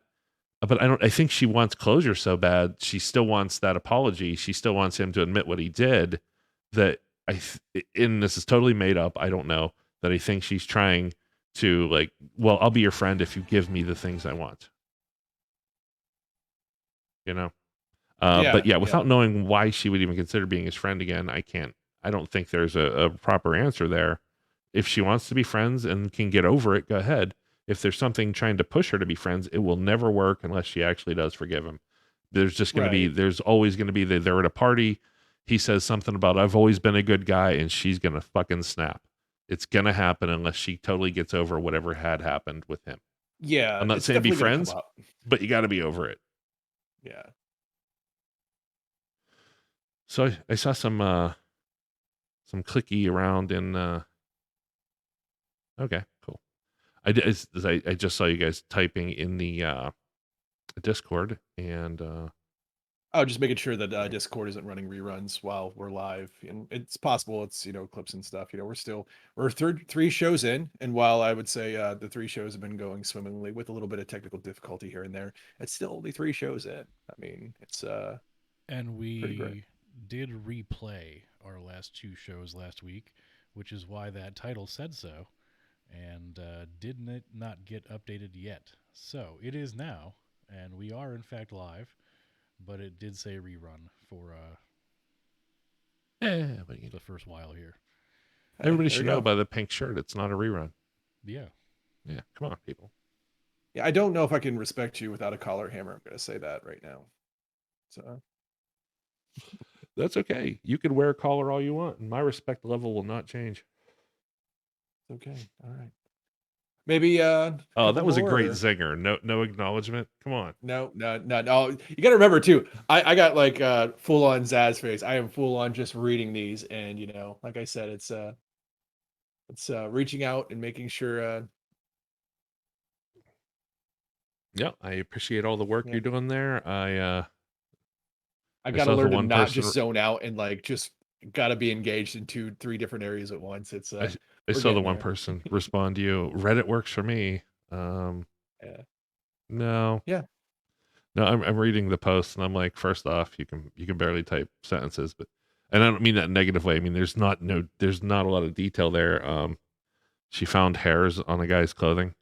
but I think she wants closure so bad. She still wants that apology. She still wants him to admit what he did. That and this is totally made up. I don't know that I think she's trying to like, well, I'll be your friend if you give me the things I want. You know. But Yeah. yeah, Yeah. without knowing why she would even consider being his friend again, I can't. I don't think there's a proper answer there. If she wants to be friends and can get over it, go ahead. If there's something trying to push her to be friends, it will never work unless she actually does forgive him. Right. There's always going to be they're at a party. He says something about, I've always been a good guy, and she's going to fucking snap. It's going to happen unless she totally gets over whatever had happened with him. Yeah. I'm not It's saying be definitely going to come friends, up. but you got to be over it. Yeah. So I saw some clicky around in okay, cool. I just saw you guys typing in the Discord, and Oh, just making sure that Discord isn't running reruns while we're live, and it's possible it's clips and stuff. We're three shows in, and while I would say the three shows have been going swimmingly with a little bit of technical difficulty here and there, it's still only three shows in. I mean, it's And pretty great. we did replay our last two shows last week, which is why that title said so, and didn't it not get updated yet? So it is now, and we are in fact live, but it did say rerun for Yeah, but the first while here. Hey, everybody there should you know go. by the pink shirt, it's not a rerun. Yeah. Yeah, come on, people. Yeah, I don't know if I can respect you without a collar hammer. I'm gonna say that right now. So That's okay. You can wear a collar all you want, and my respect level will not change. okay, all right. Maybe Oh, that couple was a great more. zinger. No acknowledgement. Come on. No. You got to remember too. I got like full on Zaz face. I am full on just reading these, and like I said, it's reaching out and making sure. Yeah, I appreciate all the work Yeah. you're doing there. I I got to saw the learn to one not person. just zone out and like just got to be engaged in 2-3 different areas at once. It's I we're saw the getting one there. person respond to you. Reddit works for me. Yeah. No. Yeah. No, I'm reading the post and I'm like, first off, you can barely type sentences, but and I don't mean that in a negative way. I mean there's not a lot of detail there. She found hairs on a guy's clothing.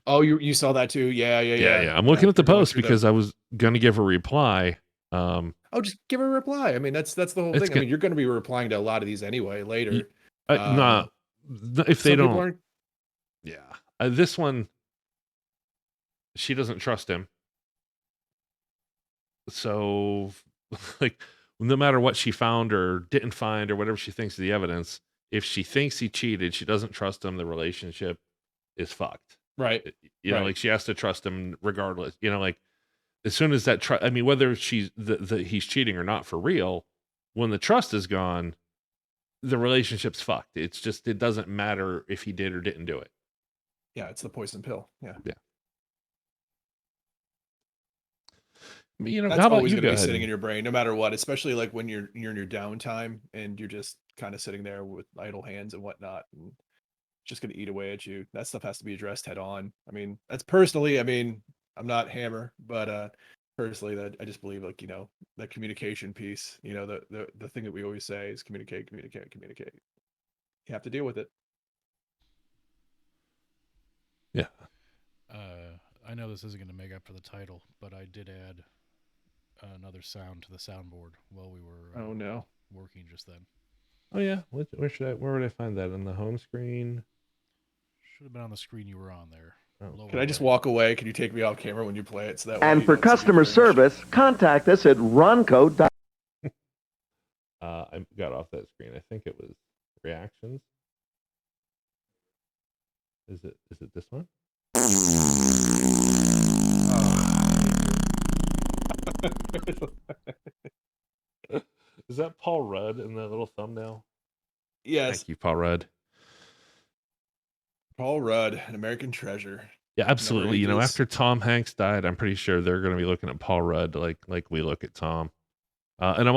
Oh, you saw that too? Yeah. Yeah. I'm looking at the They're going post through because I was gonna give a reply. Oh, just give a reply. I mean, that's the whole It's thing. I good. mean, you're going to be replying to a lot of these anyway later. Nah, if they Some people don't, aren't. yeah. This one, she doesn't trust him. So, like, no matter what she found or didn't find or whatever she thinks of the evidence, if she thinks he cheated, she doesn't trust him. The relationship is fucked. Right. Right. Like she has to trust him regardless. Like as soon as that trust, I mean, whether she's he's cheating or not for real, when the trust is gone, the relationship's fucked. It's just it doesn't matter if he did or didn't do it. Yeah, it's the poison pill. Yeah. How That's about always you going to be guys? sitting in your brain, no matter what. Especially like when you're in your downtime and you're just kind of sitting there with idle hands and whatnot, and just going to eat away at you. That stuff has to be addressed head on. I mean, that's personally. I mean, I'm not Hammer, but personally, that I just believe like that communication piece. The thing that we always say is communicate. You have to deal with it. Yeah. I know this isn't going to make up for the title, but I did add another sound to the soundboard while we were Oh no. working just then. Oh yeah. Where would I find that on the home screen? Should have been on the screen you were on there. Oh. Can I just walk away? Can you take me off camera when you play it? So that way And you for don't see me customer cringe? service, contact us at ronco. I got off that screen. I think it was reactions. Is it this one? Is that Paul Rudd in the little thumbnail? Yes. Thank you, Paul Rudd. Paul Rudd, an American treasure. Yeah, absolutely. ages. After Tom Hanks died, I'm pretty sure they're going to be looking at Paul Rudd like we look at Tom. And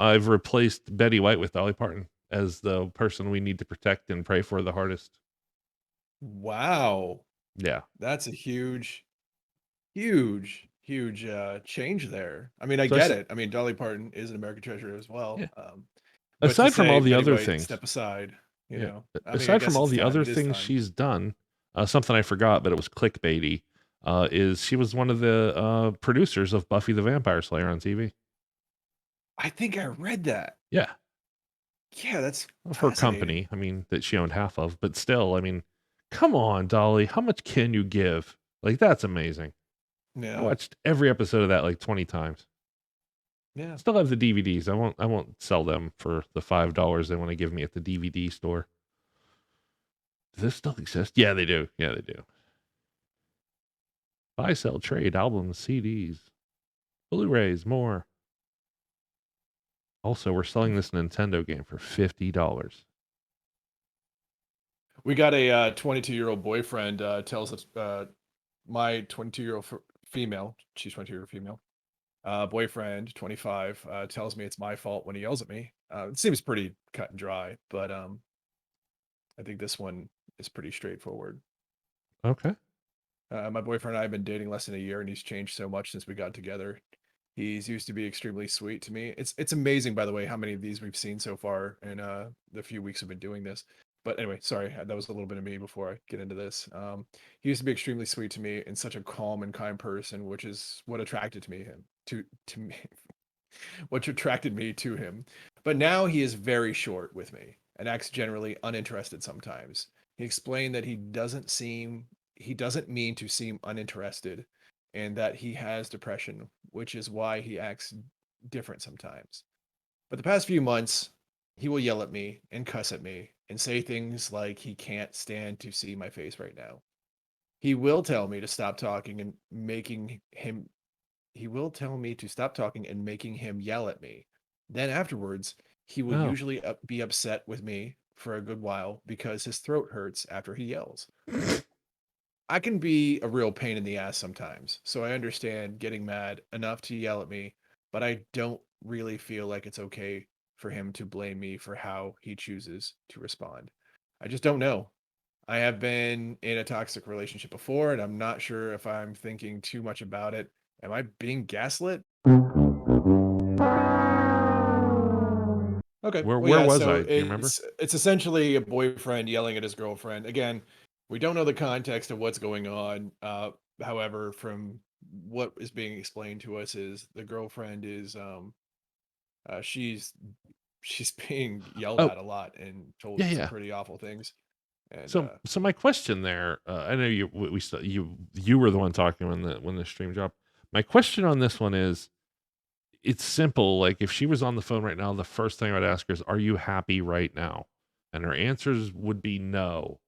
I've replaced Betty White with Dolly Parton as the person we need to protect and pray for the hardest. Wow. Yeah. That's a huge change there. I mean, I So get it. I mean, Dolly Parton is an American treasure as well. Yeah. But to Aside from say all the Betty other White, things, step aside, I mean, I aside from guess all it's the time. other It is things time. she's done, something I forgot, but it was clickbaity. Is she was one of the producers of Buffy the Vampire Slayer on TV. I think I read that. Yeah. Yeah, that's Of her company. I mean, that she owned half of, but still, I mean, come on, Dolly, how much can you give? Like, that's amazing. Yeah. I watched every episode of that like 20 times. Yeah. Still have the DVDs. I won't sell them for the $5 they want to give me at the DVD store. Does this still exist? Yeah, they do. Yeah, they do. Buy, sell, trade, albums, CDs, Blu-rays, more. Also, we're selling this Nintendo game for $50. We got a 22-year-old boyfriend tells us my 22-year-old female, she's 22-year-old female, Boyfriend, 25, tells me it's my fault when he yells at me. It seems pretty cut and dry, but I think this one is pretty straightforward. Okay. My boyfriend and I have been dating less than a year, and he's changed so much since we got together. He's used to be extremely sweet to me. It's amazing, by the way, how many of these we've seen so far in the few weeks we've been doing this. But anyway, sorry, that was a little bit of me before I get into this. He used to be extremely sweet to me and such a calm and kind person, which is what attracted me him to me, which attracted me to him. But now he is very short with me and acts generally uninterested sometimes. He explained that he doesn't mean to seem uninterested and that he has depression, which is why he acts different sometimes. But the past few months, he will yell at me and cuss at me and say things like he can't stand to see my face right now. He will tell me to stop talking and making him he will tell me to stop talking and making him yell at me. Then afterwards, he will Oh. usually be upset with me for a good while because his throat hurts after he yells. I can be a real pain in the ass sometimes, so I understand getting mad enough to yell at me, but I don't really feel like it's okay for him to blame me for how he chooses to respond. I just don't know. I have been in a toxic relationship before, and I'm not sure if I'm thinking too much about it. Am I being gaslit? Okay. Where Well, where yeah, was so I? Do you remember? it's essentially a boyfriend yelling at his girlfriend. Again, we don't know the context of what's going on. However, from what is being explained to us is the girlfriend is she's being yelled Oh, at a lot and yeah, told some yeah. pretty awful things. And So my question there, I know you were the one talking when the stream dropped. My question on this one is, it's simple. Like if she was on the phone right now, the first thing I would ask her is, "Are you happy right now?" And her answers would be no.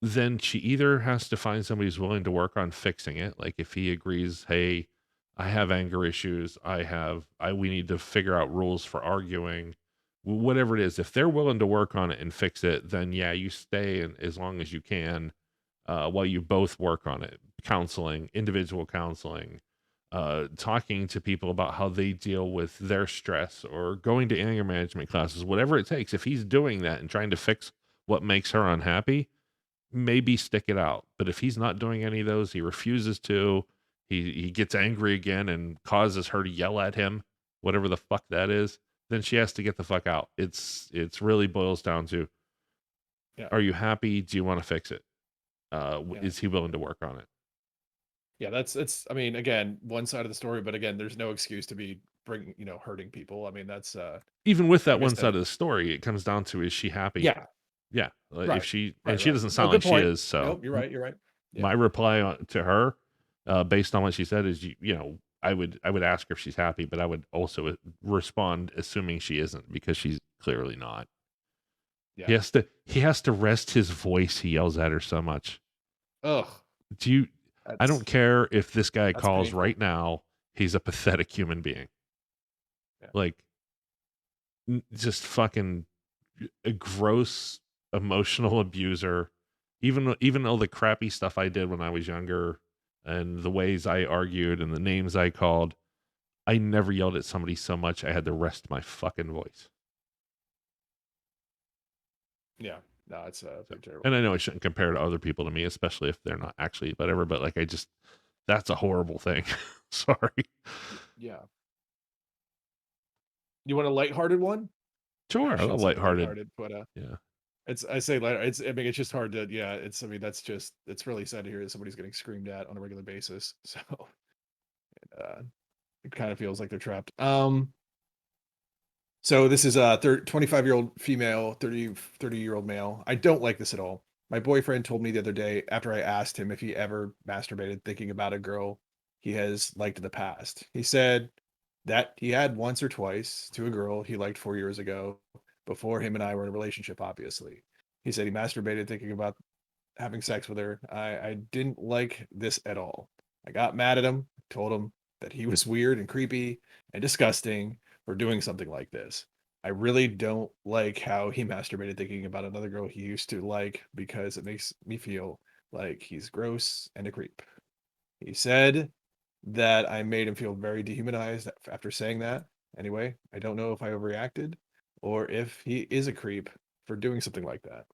Then she either has to find somebody who's willing to work on fixing it. Like if he agrees, "Hey, I have anger issues. We need to figure out rules for arguing." Whatever it is, if they're willing to work on it and fix it, then yeah, you stay and as long as you can, while you both work on it. Counseling, individual counseling, talking to people about how they deal with their stress or going to anger management classes, whatever it takes. If he's doing that and trying to fix what makes her unhappy, maybe stick it out. But if he's not doing any of those, he refuses to, he gets angry again and causes her to yell at him, whatever the fuck that is, then she has to get the fuck out. It's really boils down to, yeah, are you happy? Do you want to fix it? yeah. Is he willing to work on it? Yeah, it's I mean, again, one side of the story, but again, there's no excuse to be hurting people. I mean, that's Even with that like I one side said, of the story, it comes down to, is she happy? yeah, Yeah. If right, she, and right, she right. doesn't No, sound good like she point. is. So Nope, you're right, you're right. Yeah, my reply to her, based on what she said, is I would ask her if she's happy, but I would also respond assuming she isn't, because she's clearly not. yeah. He has to rest his voice. He yells at her so much. Ugh, Do you? I don't that's care if this guy that's calls painful. right now. He's a pathetic human being. Yeah, Like just fucking a gross emotional abuser. Even though the crappy stuff I did when I was younger and the ways I argued and the names I called, I never yelled at somebody so much I had to rest my fucking voice. yeah. No, it's So, pretty terrible. and I know I shouldn't compare to other people to me, especially if they're not actually whatever, but like that's a horrible thing. Sorry. Yeah. You want a lighthearted one? Sure, I I shouldn't love say lighthearted. lighthearted, but Yeah. it's I say light. I mean, it's just hard to. Yeah, it's. I mean, that's just. It's really sad to hear that somebody's getting screamed at on a regular basis. So uh, it kind of feels like they're trapped. So this is a 25-year-old female, 30-year-old male. I don't like this at all. My boyfriend told me the other day after I asked him if he ever masturbated thinking about a girl he has liked in the past. He said that he had once or twice to a girl he liked 4 years ago before him and I were in a relationship, obviously. He said he masturbated thinking about having sex with her. I didn't like this at all. I got mad at him, told him that he was weird and creepy and disgusting for doing something like this. I really don't like how he masturbated thinking about another girl he used to like because it makes me feel like he's gross and a creep. He said that I made him feel very dehumanized after saying that. Anyway, I don't know if I overreacted or if he is a creep for doing something like that.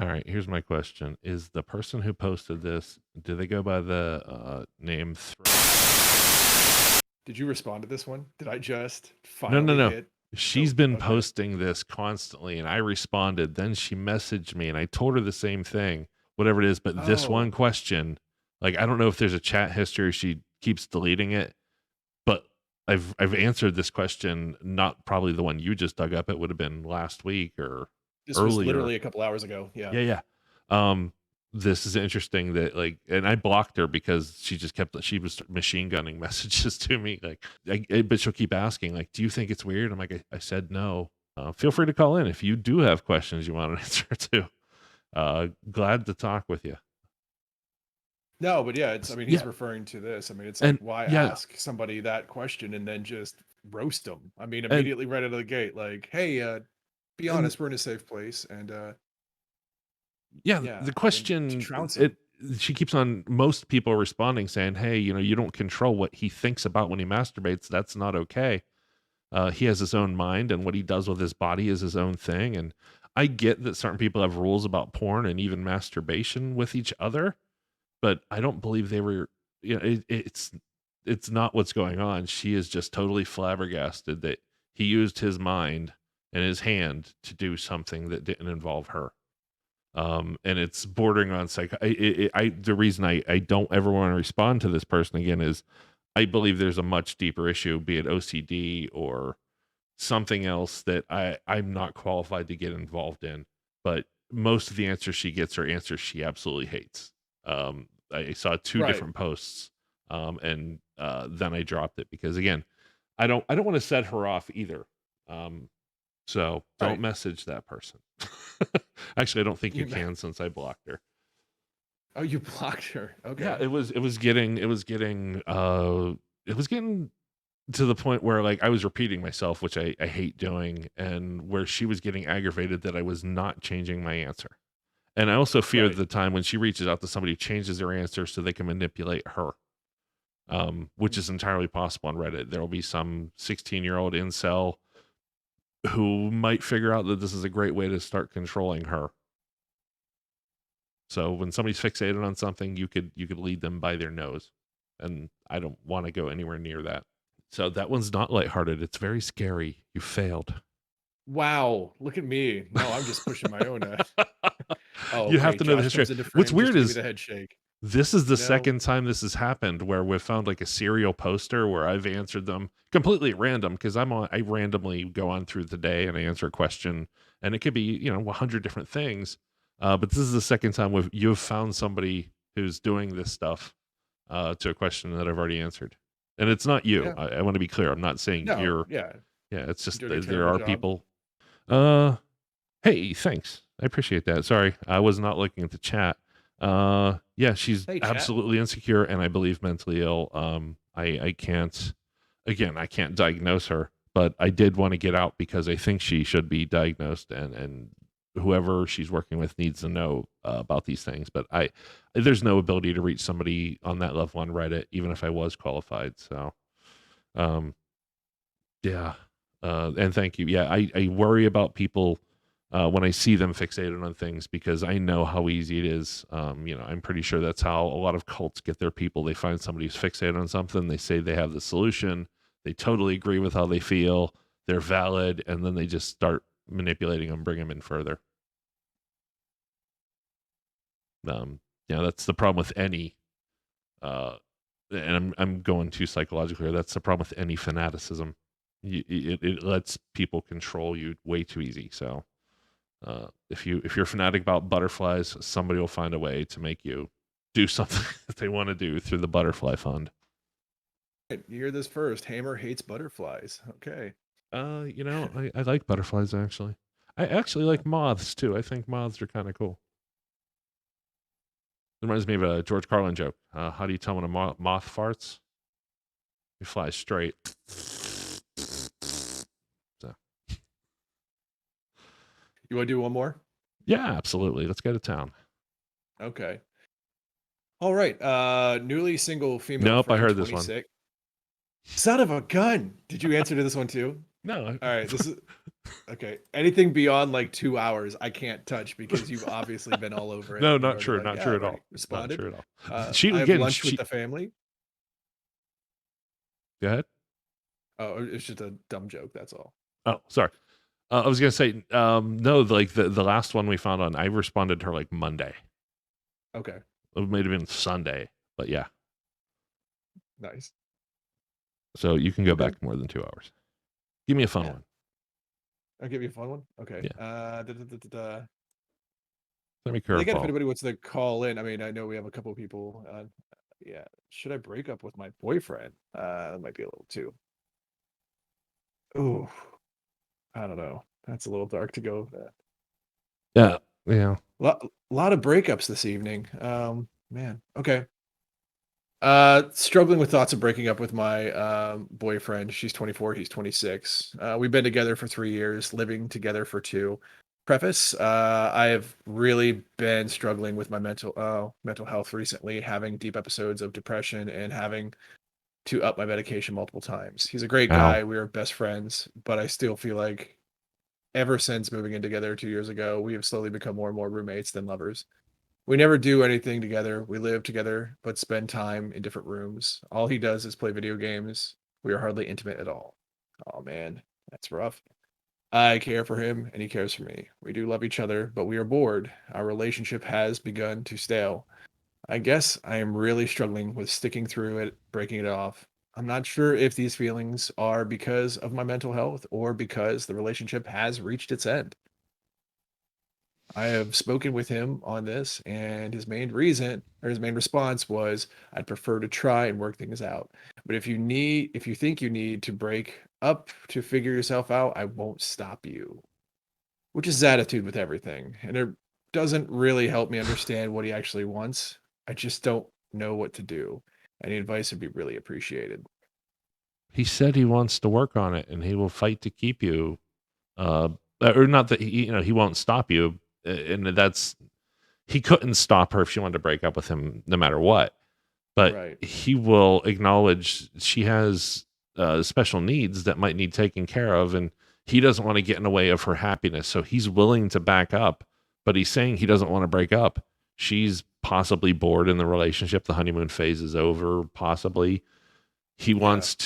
All right, here's my question: is the person who posted this, do they go by the name? Did you respond to this one? Did I just No, no, finally no. hit? She's Oh, been okay. posting this constantly, and I responded. Then she messaged me, and I told her the same thing, whatever it is. But this one Oh, question, like, I don't know if there's a chat history. Or she keeps deleting it, but I've answered this question. Not probably the one you just dug up. It would have been last week or this was earlier. literally a couple hours ago. Yeah. Yeah, yeah. This is interesting that like, and I blocked her because she was machine gunning messages to me. Like, but she'll keep asking, like, do you think it's weird? I'm like, I said no. Feel free to call in if you do have questions you want an answer to. Glad to talk with you. No, but yeah, it's. I mean, he's Yeah, referring to this. I mean, it's like, and why yeah, ask somebody that question and then just roast them? I mean, and immediately right out of the gate, like, hey, be and honest, we're in a safe place, and yeah, yeah, the and to question trounce it him. she keeps on most people responding saying, hey, you don't control what he thinks about when he masturbates. That's not okay. He has his own mind, and what he does with his body is his own thing. And I get that certain people have rules about porn and even masturbation with each other, but I don't believe they were. It's not what's going on. She is just totally flabbergasted that he used his mind and his hand to do something that didn't involve her. And it's bordering on psych. The reason I don't ever want to respond to this person again is I believe there's a much deeper issue, be it OCD or something else that I'm not qualified to get involved in. But most of the answers she gets are answers she absolutely hates. I saw two Right. different posts, and then I dropped it because again, I don't want to set her off either. So don't Right. message that person. Actually, I don't think you You. can since I blocked her. Oh, you blocked her. Yeah, Okay. it was getting to the point where like I was repeating myself, which I hate doing, and where she was getting aggravated that I was not changing my answer. And I also fear Right. the time when she reaches out to somebody who changes their answer so they can manipulate her, which is entirely possible on Reddit. There will be some 16-year-old incel who might figure out that this is a great way to start controlling her. So when somebody's fixated on something, you could lead them by their nose, and I don't want to go anywhere near that. So that one's not lighthearted. It's very scary. You failed. Wow. Look at me. No, I'm just pushing my own. Oh, You have great. to know the Josh history. comes into What's frame just weird to give me is the head shake. this is the You know. second time this has happened where we've found like a serial poster where I've answered them completely at random because I randomly go on through the day and I answer a question, and it could be 100 different things. But this is the second time you've found somebody who's doing this stuff to a question that I've already answered, and it's not you. Yeah. I want to be clear. I'm not saying No. you're. Yeah. Yeah, it's You're just doing a there terrible are job. people. Uh, Hey, thanks. I appreciate that. Sorry, I was not looking at the chat. Yeah, she's Hey, chat. absolutely insecure and I believe mentally ill. I can't, again, I can't diagnose her, but I did want to get out because I think she should be diagnosed, and whoever she's working with needs to know about these things. But there's no ability to reach somebody on that level on Reddit, even if I was qualified. So, um, yeah. And thank you. Yeah, I worry about people when I see them fixated on things because I know how easy it is. I'm pretty sure that's how a lot of cults get their people. They find somebody who's fixated on something, they say they have the solution, they totally agree with how they feel, they're valid, and then they just start manipulating them, bring them in further. Um, that's the problem with any uh and I'm going too psychological here. That's the problem with any fanaticism. It lets people control you way too easy. So if you're a fanatic about butterflies, somebody will find a way to make you do something that they want to do through the butterfly fund. You hear this first. Hammer hates butterflies. Okay. I like butterflies actually. I actually like moths too. I think moths are kind of cool. It reminds me of a George Carlin joke. How do you tell when a moth farts? He flies straight. So You want to do one more? yeah, absolutely. Let's go to town. Okay. All right. Newly single female Nope, I friend, heard this one. 26. Son of a gun. Did you answer to this one too? No. All right. This is okay. Anything beyond like 2 hours, I can't touch because you've obviously been all over it. No, and you're not already true. like, Not yeah, true I've at all. already Not responded. true at all. She I have again. lunch with She the family. go ahead. Oh, it's just a dumb joke. That's all. Oh, sorry. I was gonna say no. Like the last one we found on, I responded to her like Monday. Okay. It might have been Sunday, but yeah. Nice. So you can go Okay. back more than 2 hours. Give me a fun Yeah. one. I'll give you a fun one. Okay. Yeah. Da, da, da, da, da. Let me And again, if curveball. anybody wants to call in, I mean, I know we have a couple people. Yeah. Should I break up with my boyfriend? That might be a little too. Ooh, I don't know. That's a little dark to go. Yeah. Yeah. Lot of breakups this evening. Man. Okay. Struggling with thoughts of breaking up with my boyfriend. She's 24, he's 26. We've been together for 3 years, living together for 2. Preface, I have really been struggling with my mental health recently, having deep episodes of depression and having to up my medication multiple times. He's a great Ow. guy. We are best friends, but I still feel like ever since moving in together 2 years ago, we have slowly become more and more roommates than lovers. We never do anything together. We live together, but spend time in different rooms. All he does is play video games. We are hardly intimate at all. Oh man, that's rough. I care for him and he cares for me. We do love each other, but we are bored. Our relationship has begun to stale. I guess I am really struggling with sticking through it, breaking it off. I'm not sure if these feelings are because of my mental health or because the relationship has reached its end. I have spoken with him on this, and his main reason or his main response was, "I'd prefer to try and work things out. But if you think you need to break up to figure yourself out, I won't stop you." Which is his attitude with everything, and it doesn't really help me understand what he actually wants. I just don't know what to do. Any advice would be really appreciated. He said he wants to work on it and he will fight to keep you. Uh, or not that he won't stop you. And that's he couldn't stop her if she wanted to break up with him, no matter what. But Right. he will acknowledge she has special needs that might need taken care of, and he doesn't want to get in the way of her happiness. So he's willing to back up, but he's saying he doesn't want to break up. She's possibly bored in the relationship. The honeymoon phase is over, possibly. He Yeah. wants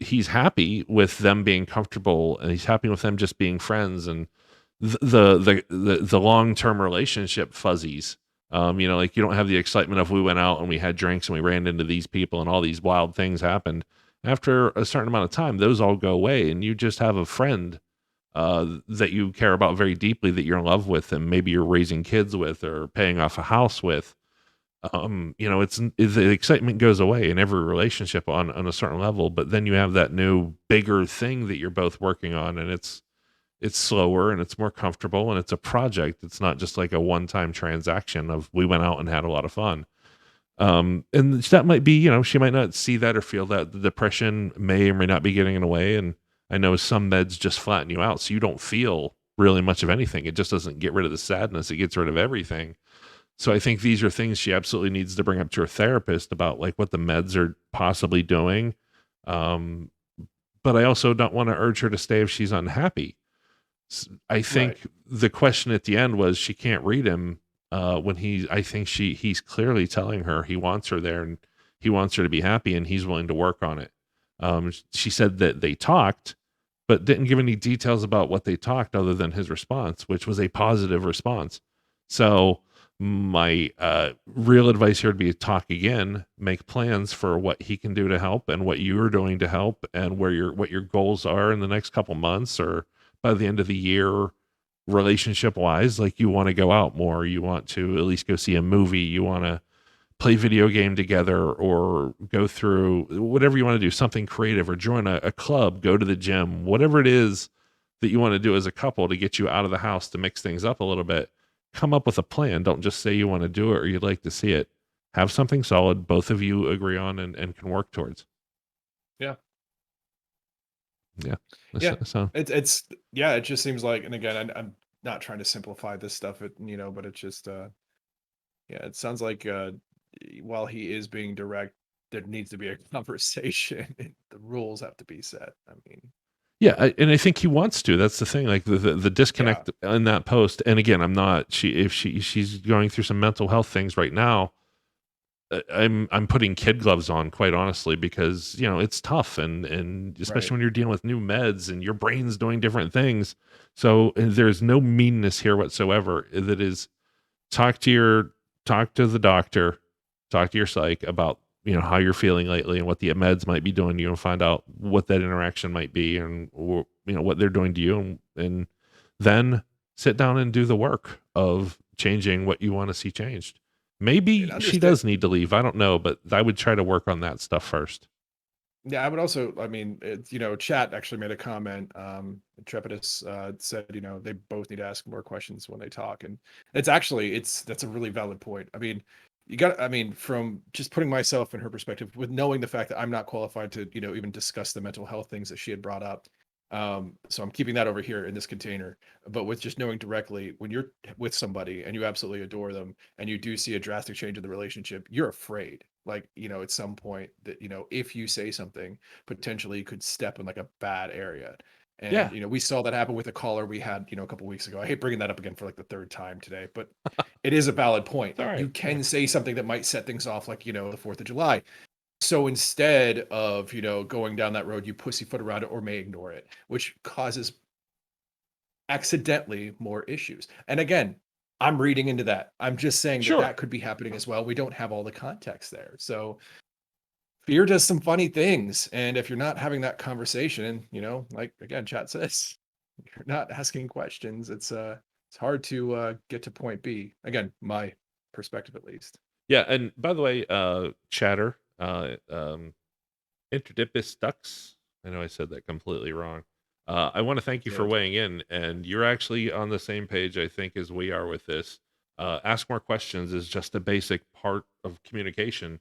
he's happy with them being comfortable, and he's happy with them just being friends, and the long-term relationship fuzzies. Like you don't have the excitement of we went out and we had drinks and we ran into these people and all these wild things happened. After a certain amount of time, those all go away, and you just have a friend that you care about very deeply, that you're in love with, and maybe you're raising kids with or paying off a house with. The excitement goes away in every relationship on a certain level, but then you have that new bigger thing that you're both working on, and it's slower and it's more comfortable and it's a project. It's not just like a one-time transaction of we went out and had a lot of fun. And that might be, she might not see that or feel that. The depression may or may not be getting in the way. And I know some meds just flatten you out so you don't feel really much of anything. It just doesn't get rid of the sadness. It gets rid of everything. So I think these are things she absolutely needs to bring up to her therapist about, like what the meds are possibly doing. But I also don't want to urge her to stay if she's unhappy. I think the question at the end was she can't read him when I think he's clearly telling her he wants her there and he wants her to be happy and he's willing to work on it. She said that they talked, but didn't give any details about what they talked other than his response, which was a positive response. So my real advice here would be to talk again, make plans for what he can do to help and what you're doing to help, and what your goals are in the next couple months or by the end of the year, relationship wise. Like, you want to go out more, you want to at least go see a movie, you want to play video game together, or go through whatever you want to do, something creative, or join a club, go to the gym, whatever it is that you want to do as a couple to get you out of the house, to mix things up a little bit. Come up with a plan. Don't just say you want to do it or you'd like to see it. Have something solid both of you agree on and can work towards. Yeah. Yeah. Yeah. So It's it just seems like, and again, I'm not trying to simplify this stuff, but it's just Yeah, it sounds like while he is being direct, there needs to be a conversation. The rules have to be set. I mean, Yeah, and I think he wants to. That's the thing. Like the yeah, disconnect in that post. And again, I'm not. She's going through some mental health things right now. I'm putting kid gloves on, quite honestly, because it's tough, and right. especially when you're dealing with new meds and your brain's doing different things. So there's no meanness here whatsoever. That is, talk to the doctor, talk to your psych about how you're feeling lately and what the meds might be doing to you, and find out what that interaction might be, and what they're doing to you, and then sit down and do the work of changing what you want to see changed. And Maybe she understand. does need to leave, I don't know, but I would try to work on that stuff first. Yeah, I would also, I mean, it's, chat actually made a comment. Intrepidus said, they both need to ask more questions when they talk. And that's a really valid point. I mean, I mean, from just putting myself in her perspective, with knowing the fact that I'm not qualified to, even discuss the mental health things that she had brought up. So I'm keeping that over here in this container. But with just knowing directly, when you're with somebody and you absolutely adore them and you do see a drastic change in the relationship, you're afraid. Like, at some point that, if you say something, potentially you could step in like a bad area. And, Yeah. we saw that happen with a caller we had, a couple weeks ago. I hate bringing that up again for like the third time today, but it is a valid point. It's all You right. can say something that might set things off, like, the 4th of July. So instead of, going down that road, you pussyfoot around it or may ignore it, which causes accidentally more issues. And again, I'm reading into that. I'm just saying that Sure. that could be happening as well. We don't have all the context there. So fear does some funny things. And if you're not having that conversation, and like again, chat says, you're not asking questions, it's hard to get to point B. Again, my perspective at least. Yeah, and by the way, chatter, Interdipus Dux. I know I said that completely wrong. I want to thank you for Good. weighing in, and you're actually on the same page, I think, as we are with this. Ask more questions is just a basic part of communication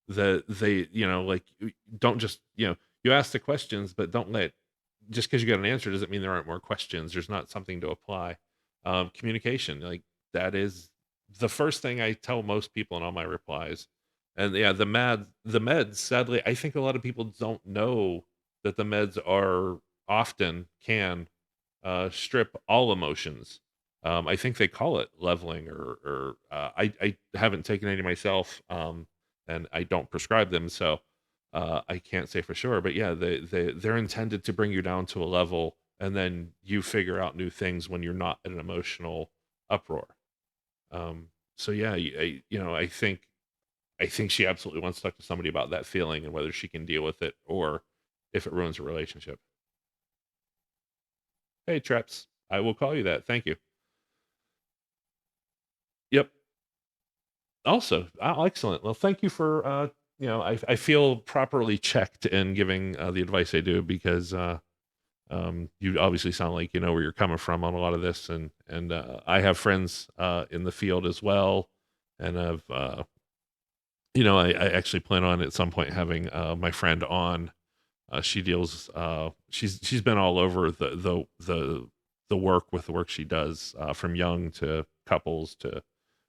that they, like, don't just, you ask the questions, but don't let, just because you got an answer doesn't mean there aren't more questions. There's not something to apply. Communication, like, that is the first thing I tell most people in all my replies. And yeah, the meds, sadly, I think a lot of people don't know that the meds are often can strip all emotions. I think they call it leveling, or I haven't taken any myself, and I don't prescribe them, so I can't say for sure. But yeah, they're intended to bring you down to a level, and then you figure out new things when you're not in an emotional uproar. So yeah, I think she absolutely wants to talk to somebody about that feeling and whether she can deal with it or if it ruins a relationship. Hey, Traps, I will call you that. Thank you. Yep. Also, excellent. Well, thank you for I feel properly checked in giving the advice I do, because you obviously sound like you know where you're coming from on a lot of this, and I have friends in the field as well, and I've I actually plan on at some point having my friend on. She deals. She's been all over the work with the work she does, from young to couples to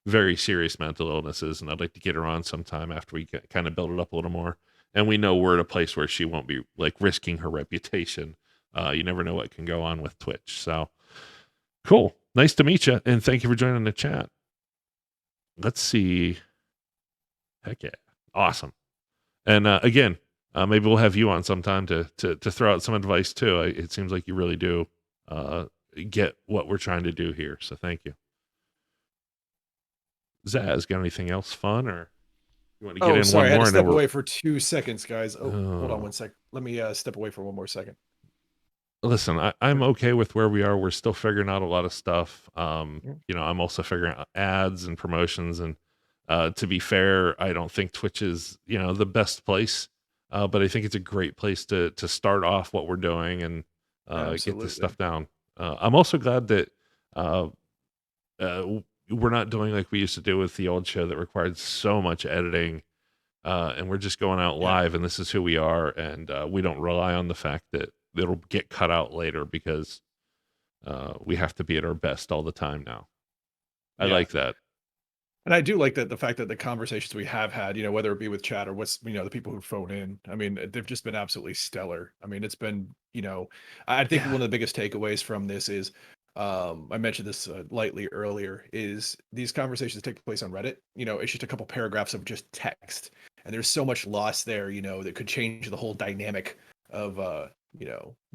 very serious mental illnesses, and I'd like to get her on sometime after we kind of build it up a little more. And we know we're at a place where she won't be like risking her reputation. You never know what can go on with Twitch. So cool. Nice to meet you, and thank you for joining the chat. Let's see. Heck yeah, awesome. And again, maybe we'll have you on sometime to throw out some advice too. It seems like you really do get what we're trying to do here. So thank you. Zaz, got anything else fun, or you want to get Oh, in sorry, one I had more to and then step we're away for 2 seconds, guys. Oh, hold on oh. one sec. Let me step away for one more second. Listen, I'm okay with where we are. We're still figuring out a lot of stuff. Mm. I'm also figuring out ads and promotions, and to be fair, I don't think Twitch is, the best place. But I think it's a great place to start off what we're doing and get this Absolutely. stuff down. I'm also glad that uh, we're not doing like we used to do with the old show that required so much editing, and we're just going out Yeah. live, and this is who we are, and we don't rely on the fact that it'll get cut out later, because we have to be at our best all the time now. I Yeah. like that. And I do like that the fact that the conversations we have had, whether it be with chat or the people who phone in, I mean, they've just been absolutely stellar. I mean, it's been, I think Yeah. one of the biggest takeaways from this is, I mentioned this lightly earlier, is these conversations take place on Reddit. It's just a couple paragraphs of just text, and there's so much lost there, that could change the whole dynamic of, the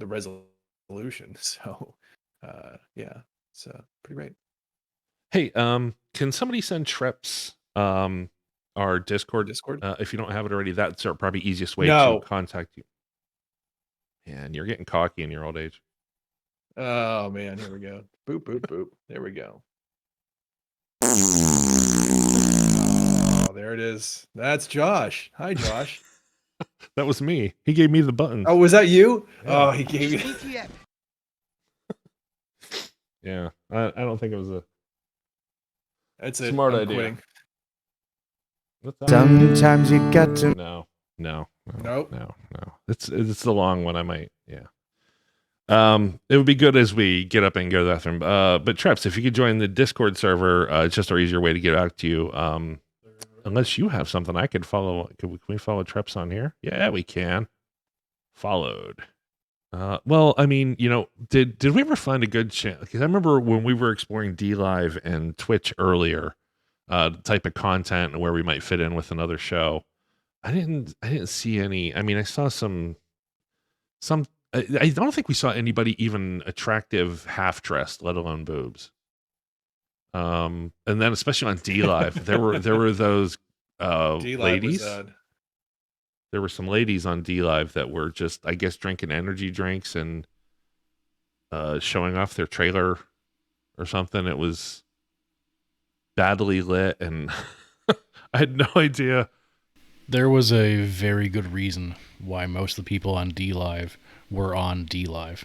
resolution. So, yeah, it's pretty great. Hey, can somebody send Treps our Discord? Discord? If you don't have it already, that's our probably easiest way to No. contact you. And you're getting cocky in your old age. Oh man, here we go. Boop, boop, boop. There we go. Oh, there it is. That's Josh. Hi, Josh. That was me. He gave me the buttons. Oh, was that you? Yeah. Oh, he gave you. Yeah, I don't think it was a That's it. smart I'm idea. quitting. What's that? Sometimes you got to. No. Nope. No. It's the long one. I might. Yeah. It would be good as we get up and go to the bathroom. But Treps, if you could join the Discord server, it's just our easier way to get back to you. Unless you have something I could follow. Can we follow Treps on here? Yeah, we can. Followed. Well, I mean, did we ever find a good channel? Because I remember when we were exploring DLive and Twitch earlier, the type of content and where we might fit in with another show. I didn't see any. I mean, I saw some. I don't think we saw anybody even attractive half dressed, let alone boobs. And then especially on DLive, there were those D-Live ladies. was, There were some ladies on DLive that were just, I guess, drinking energy drinks and showing off their trailer or something. It was badly lit, and I had no idea. There was a very good reason why most of the people on DLive were on DLive.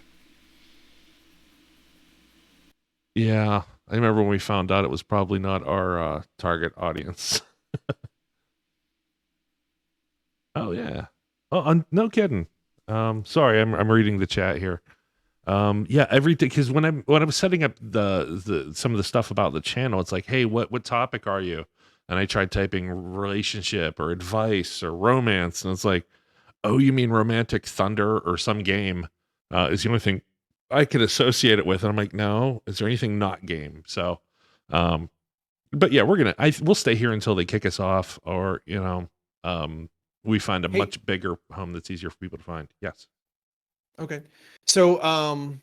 Yeah, I remember when we found out it was probably not our target audience. Oh yeah. Oh, no kidding. Sorry, I'm reading the chat here. Yeah, everything, because when I was setting up the some of the stuff about the channel, it's like, hey, what topic are you? And I tried typing relationship or advice or romance, and it's like, oh, you mean Romantic Thunder or some game? Is the only thing I could associate it with. And I'm like, no, is there anything not game? So, but yeah, we'll stay here until they kick us off, or we find a Hey. much bigger home that's easier for people to find. Yes. okay. So, I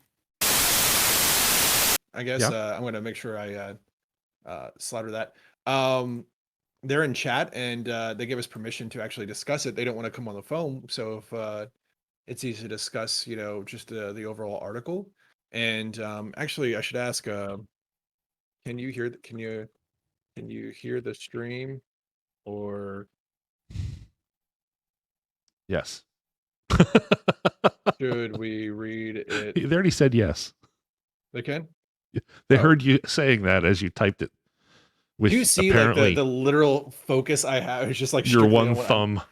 guess Yeah. I'm going to make sure I slaughter that. They're in chat, and they give us permission to actually discuss it. They don't want to come on the phone, so if it's easy to discuss, just the overall article. And actually, I should ask, can you hear the stream, or Yes. should we read it? They already said yes. They can. They Oh. heard you saying that as you typed it. With Do you see apparently like the literal focus I have is just like your strictly one on what I'm- thumb.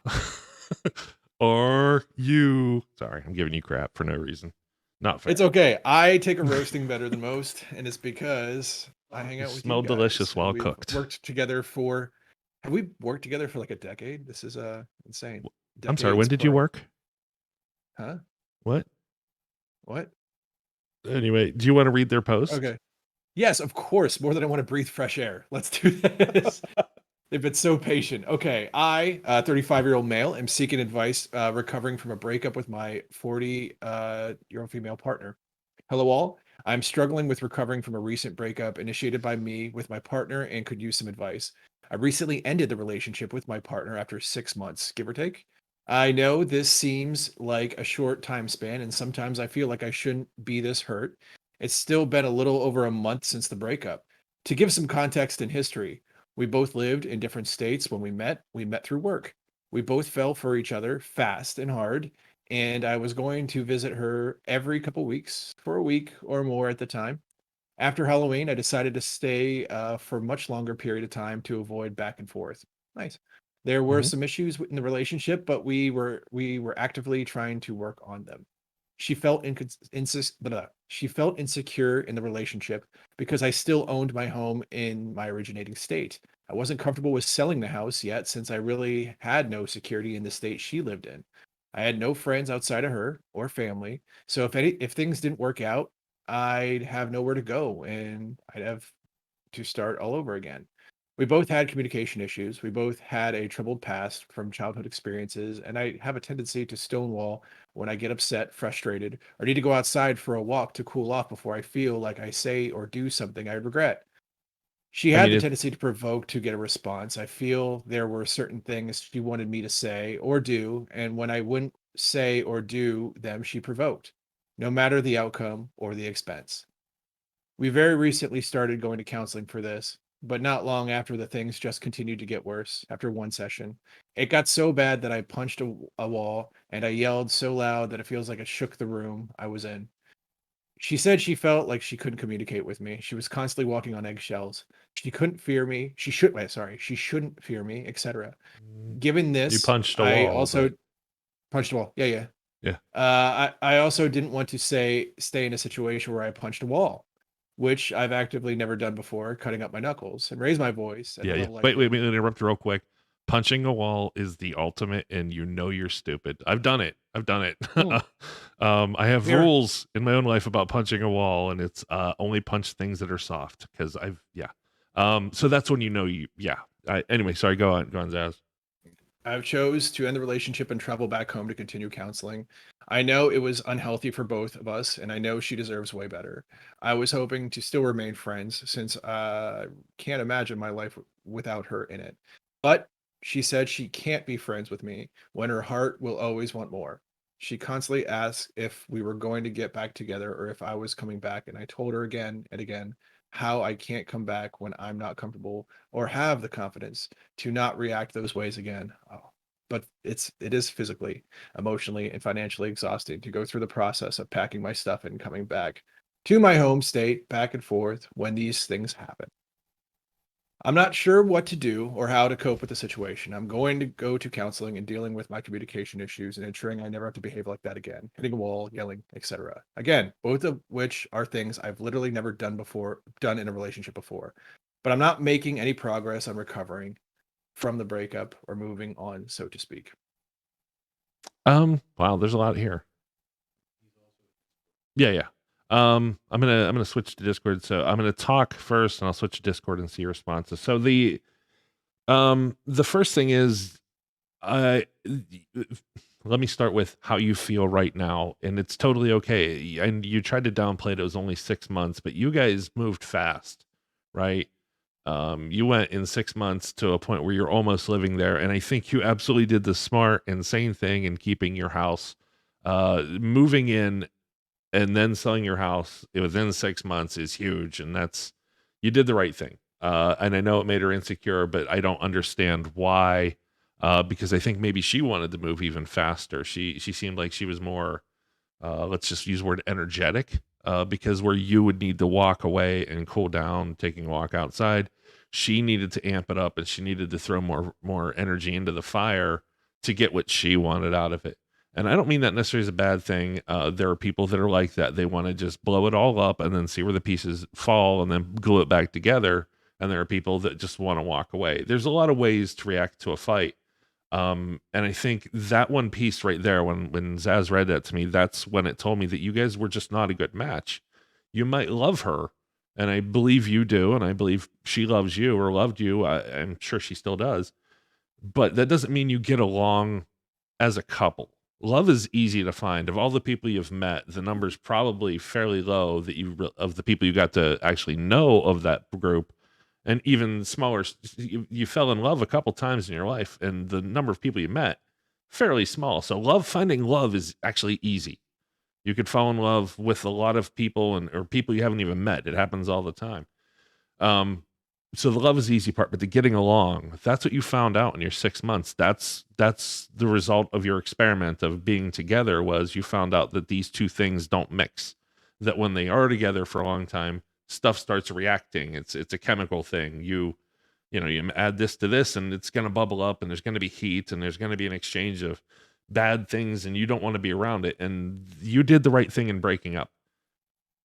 Are you? Sorry, I'm giving you crap for no reason. Not fair. It's okay. I take a roasting better than most, and it's because I hang You out with smell you guys, delicious and while we've cooked. Have we worked together for like a decade? This is insane. I'm sorry. When Decades did you plural. work? Huh? What? What? Anyway, do you want to read their post? Okay. Yes, of course. More than I want to breathe fresh air. Let's do this. They've been so patient. Okay, I, 35-year-old male, am seeking advice recovering from a breakup with my 40-year-old female partner. Hello, all. I'm struggling with recovering from a recent breakup initiated by me with my partner and could use some advice. I recently ended the relationship with my partner after 6 months, give or take. I know this seems like a short time span, and sometimes I feel like I shouldn't be this hurt. It's still been a little over a month since the breakup. To give some context and history, we both lived in different states when we met. We met through work. We both fell for each other fast and hard, and I was going to visit her every couple weeks for a week or more at the time. After Halloween, I decided to stay for a much longer period of time to avoid back and forth. Nice. There were Mhm. some issues in the relationship, but we were actively trying to work on them. She felt she felt insecure in the relationship because I still owned my home in my originating state. I wasn't comfortable with selling the house yet since I really had no security in the state she lived in. I had no friends outside of her or family. So if things didn't work out, I'd have nowhere to go and I'd have to start all over again. We both had communication issues. We both had a troubled past from childhood experiences, and I have a tendency to stonewall when I get upset, frustrated, or need to go outside for a walk to cool off before I feel like I say or do something I regret. She I had mean, the it, tendency to provoke to get a response. I feel there were certain things she wanted me to say or do, and when I wouldn't say or do them, she provoked, no matter the outcome or the expense. We very recently started going to counseling for this, but not long after the things just continued to get worse after one session. It got so bad that I punched a wall and I yelled so loud that it feels like it shook the room I was in. She said she felt like she couldn't communicate with me. She was constantly walking on eggshells. She couldn't fear me. She shouldn't fear me, etc. Given you this, punched a I wall, also but punched a wall. Yeah, yeah. yeah. I also didn't want to stay in a situation where I punched a wall, which I've actively never done before, cutting up my knuckles and raise my voice at Yeah, the yeah. level I Wait, did. let me interrupt real quick. Punching a wall is the ultimate, and you know you're stupid. I've done it. I've done it. Mm, I have Here, rules in my own life about punching a wall, and it's only punch things that are soft because yeah. So that's when you know you, yeah. Anyway, sorry. Go on, Zaz. I've chose to end the relationship and travel back home to continue counseling. I know it was unhealthy for both of us, and I know she deserves way better. I was hoping to still remain friends since can't imagine my life without her in it. But she said she can't be friends with me when her heart will always want more. She constantly asked if we were going to get back together or if I was coming back, and I told her again and again how I can't come back when I'm not comfortable or have the confidence to not react those ways again. Oh, but it is physically, emotionally, and financially exhausting to go through the process of packing my stuff and coming back to my home state, back and forth when these things happen. I'm not sure what to do or how to cope with the situation. I'm going to go to counseling and dealing with my communication issues and ensuring I never have to behave like that again, hitting a wall, yelling, etc. Again, both of which are things I've literally never done in a relationship before. But I'm not making any progress on recovering from the breakup or moving on, so to speak. Wow, there's a lot here. Yeah, yeah. I'm gonna switch to Discord. So I'm gonna talk first, and I'll switch to Discord and see your responses. So the first thing is, I let me start with how you feel right now, and it's totally okay. And you tried to downplay it was only 6 months, but you guys moved fast, right? You went in 6 months to a point where you're almost living there, and I think you absolutely did the smart and sane thing in keeping your house. Moving in and then selling your house within 6 months is huge, and that's you did the right thing. And I know it made her insecure, but I don't understand why. Because I think maybe she wanted to move even faster. She seemed like she was more, let's just use the word energetic. Because where you would need to walk away and cool down, taking a walk outside, she needed to amp it up and she needed to throw more energy into the fire to get what she wanted out of it. And I don't mean that necessarily as a bad thing. There are people that are like that. They want to just blow it all up and then see where the pieces fall and then glue it back together. And there are people that just want to walk away. There's a lot of ways to react to a fight. And I think that one piece right there, when Zaz read that to me, that's when it told me that you guys were just not a good match. You might love her, and I believe you do, and I believe she loves you or loved you. I'm sure she still does, but that doesn't mean you get along as a couple. Love is easy to find. Of all the people you've met, the number's probably fairly low that of the people you got to actually know of that group, and even smaller. You fell in love a couple times in your life, and the number of people you met fairly small. So finding love is actually easy. You could fall in love with a lot of people or people you haven't even met. It happens all the time. Um, so the love is the easy part, but the getting along, that's what you found out in your 6 months. That's the result of your experiment of being together was you found out that these two things don't mix. That when they are together for a long time, stuff starts reacting. It's a chemical thing. You add this to this and it's gonna bubble up and there's gonna be heat and there's gonna be an exchange of bad things and you don't want to be around it. And you did the right thing in breaking up.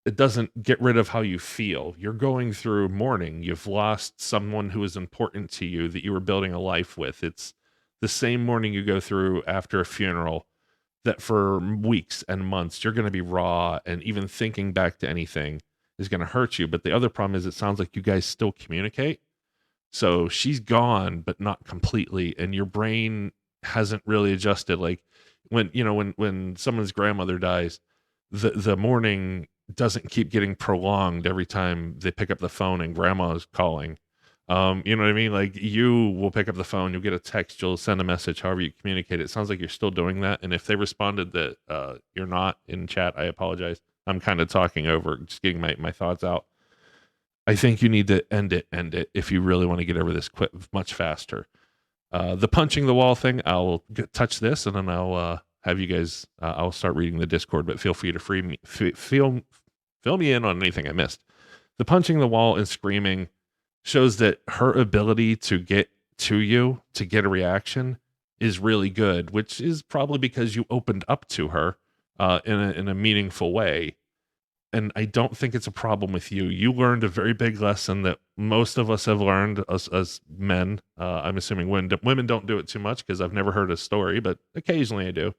it doesn't get rid of how you feel. You're going through mourning. You've lost someone who is important to you that you were building a life with. It's the same mourning you go through after a funeral, that for weeks and months you're going to be raw, and even thinking back to anything is going to hurt you. But the other problem is, it sounds like you guys still communicate. So she's gone, but not completely, and your brain hasn't really adjusted. Like when someone's grandmother dies, the mourning doesn't keep getting prolonged every time they pick up the phone and grandma's calling. You know what I mean? Like, you will pick up the phone, you'll get a text, you'll send a message, however you communicate. It sounds like you're still doing that. And if they responded that you're not in chat, I apologize. I'm kind of talking over, just getting my thoughts out. I think you need to end it if you really want to get over this much faster. The punching the wall thing, I'll touch this, and then I'll have you guys. I'll start reading the Discord, but feel free to fill me in on anything I missed. The punching the wall and screaming shows that her ability to get to you, to get a reaction, is really good, which is probably because you opened up to her in a meaningful way. And I don't think it's a problem with you. You learned a very big lesson that most of us have learned as men. I'm assuming women don't do it too much, because I've never heard a story, but occasionally I do.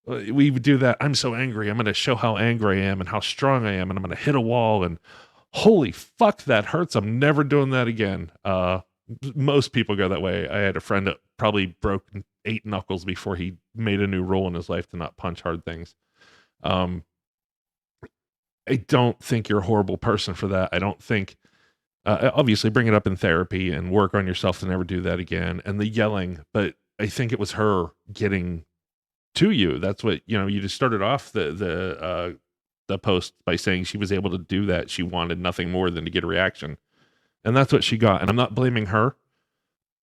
We do that. I'm so angry. I'm going to show how angry I am and how strong I am, and I'm going to hit a wall, and holy fuck, that hurts. I'm never doing that again. Most people go that way. I had a friend that probably broke 8 knuckles before he made a new rule in his life to not punch hard things. I don't think you're a horrible person for that. I don't think, obviously bring it up in therapy and work on yourself to never do that again. And the yelling, but I think it was her getting to you. That's what, you just started off the post by saying she was able to do that. She wanted nothing more than to get a reaction. And that's what she got. And I'm not blaming her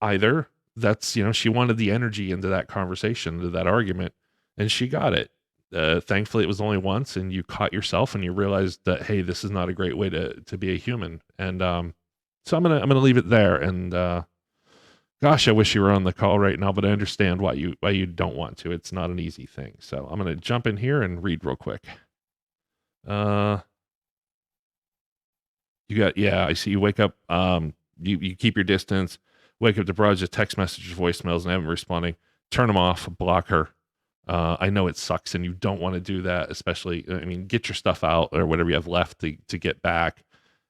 either. That's, she wanted the energy into that conversation, into that argument, and she got it. Thankfully it was only once, and you caught yourself and you realized that, hey, this is not a great way to be a human. And so I'm gonna leave it there. And gosh, I wish you were on the call right now, but I understand why you don't want to. It's not an easy thing. So I'm gonna jump in here and read real quick. I see you wake up, you keep your distance, wake up to barrage of text messages, voicemails, and haven't responding. Turn them off, block her. I know it sucks and you don't want to do that, especially, get your stuff out or whatever you have left to get back.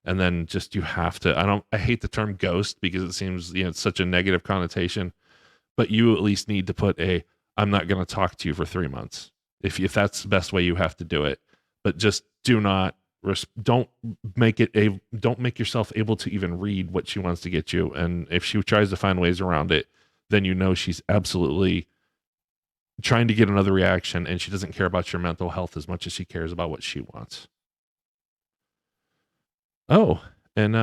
And then just, you have to, I hate the term ghost, because it seems, it's such a negative connotation, but you at least need to put I'm not going to talk to you for 3 months. If that's the best way, you have to do it, but just don't make yourself able to even read what she wants to get you. And if she tries to find ways around it, then she's absolutely trying to get another reaction, and she doesn't care about your mental health as much as she cares about what she wants. Oh, and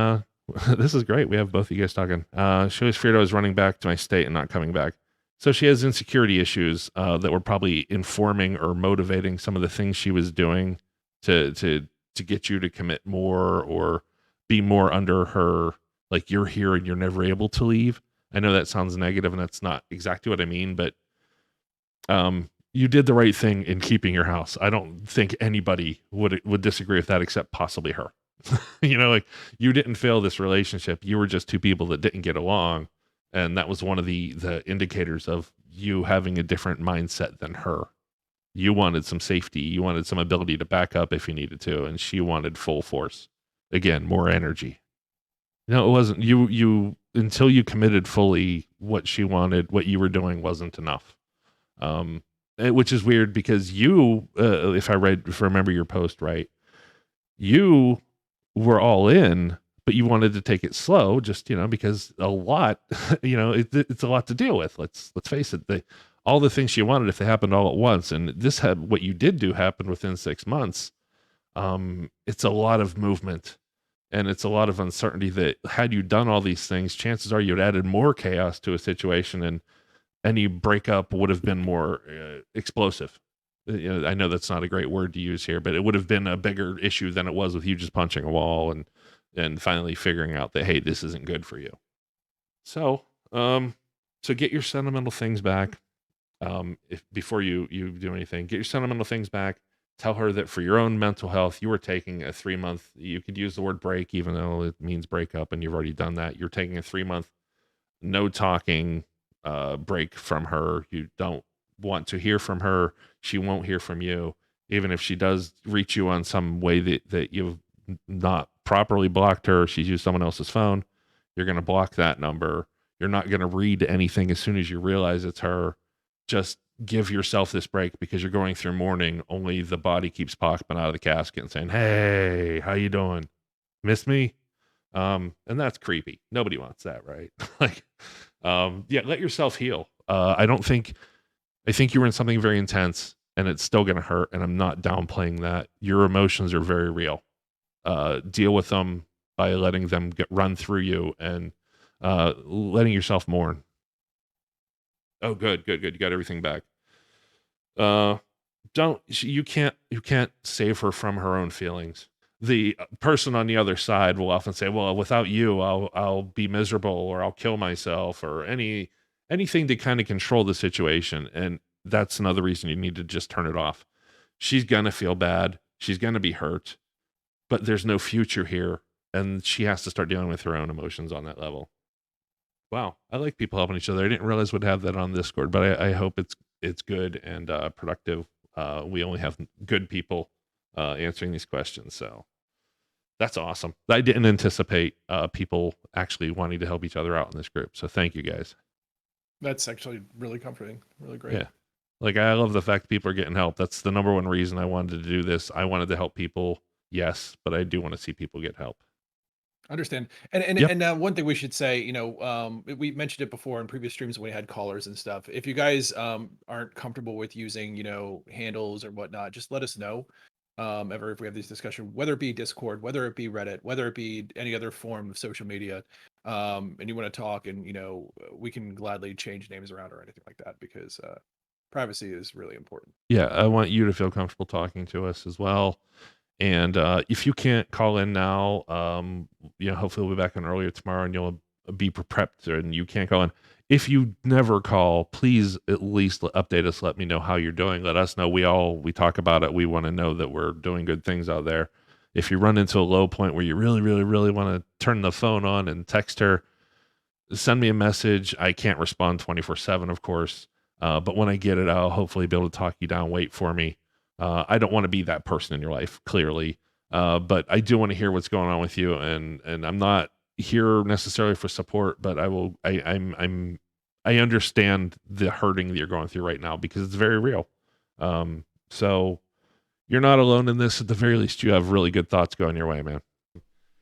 this is great. We have both of you guys talking. She was feared I was running back to my state and not coming back. So she has insecurity issues that were probably informing or motivating some of the things she was doing to get you to commit more or be more under her, like, you're here and you're never able to leave. I know that sounds negative, and that's not exactly what I mean, but you did the right thing in keeping your house. I don't think anybody would disagree with that, except possibly her. Like, you didn't fail this relationship. You were just two people that didn't get along, and that was one of the indicators of you having a different mindset than her. You wanted some safety. You wanted some ability to back up if you needed to, and she wanted full force. Again, more energy. No, it wasn't. You until you committed fully, what she wanted, what you were doing wasn't enough. Which is weird, because you, if I remember your post right, you were all in, but you wanted to take it slow, just, because a lot, it's a lot to deal with. Let's face it. All the things she wanted, if they happened all at once, and what you did do happened within 6 months, it's a lot of movement, and it's a lot of uncertainty that, had you done all these things, chances are you'd added more chaos to a situation, and any breakup would have been more explosive. I know that's not a great word to use here, but it would have been a bigger issue than it was with you just punching a wall and finally figuring out that, hey, this isn't good for you. So get your sentimental things back. Before you do anything, get your sentimental things back. Tell her that for your own mental health, you are taking a 3-month, you could use the word break, even though it means breakup and you've already done that. You're taking a 3-month no talking break from her. You don't want to hear from her. She won't hear from you. Even if she does reach you on some way that you've not properly blocked her, she's used someone else's phone, you're going to block that number. You're not going to read anything as soon as you realize it's her. Just give yourself this break because you're going through mourning. Only the body keeps popping out of the casket and saying, "Hey, how you doing? Miss me?" And that's creepy. Nobody wants that, right? Like, yeah, let yourself heal. I think you were in something very intense and it's still going to hurt. And I'm not downplaying that. Your emotions are very real. Deal with them by letting them run through you and letting yourself mourn. Oh, good. You got everything back. You can't save her from her own feelings. The person on the other side will often say, "Well, without you, I'll be miserable, or I'll kill myself," or anything to kind of control the situation. And that's another reason you need to just turn it off. She's gonna feel bad. She's gonna be hurt, but there's no future here, and she has to start dealing with her own emotions on that level. Wow, I like people helping each other. I didn't realize we'd have that on Discord, but I hope it's good and productive. We only have good people answering these questions, so that's awesome. I didn't anticipate people actually wanting to help each other out in this group, so thank you guys. That's actually really comforting, really great. Yeah, like I love the fact that people are getting help. That's the number one reason I wanted to do this. I wanted to help people, yes, but I do want to see people get help. Understand. And Yep. one thing we should say, we mentioned it before in previous streams when we had callers and stuff. If you guys aren't comfortable with using, handles or whatnot, just let us know. Ever if we have these discussions, whether it be Discord, whether it be Reddit, whether it be any other form of social media, and you want to talk, and we can gladly change names around or anything like that because privacy is really important. Yeah, I want you to feel comfortable talking to us as well. And if you can't call in now, hopefully we'll be back on earlier tomorrow and you'll be prepped and you can't call in. If you never call, please at least update us. Let me know how you're doing. Let us know. We talk about it. We want to know that we're doing good things out there. If you run into a low point where you really, really, really want to turn the phone on and text her, send me a message. I can't respond 24/7, of course. But when I get it, I'll hopefully be able to talk you down. Wait for me. I don't want to be that person in your life, clearly. But I do want to hear what's going on with you. And I'm not here necessarily for support, but I understand the hurting that you're going through right now because it's very real. So you're not alone in this. At the very least, you have really good thoughts going your way, man.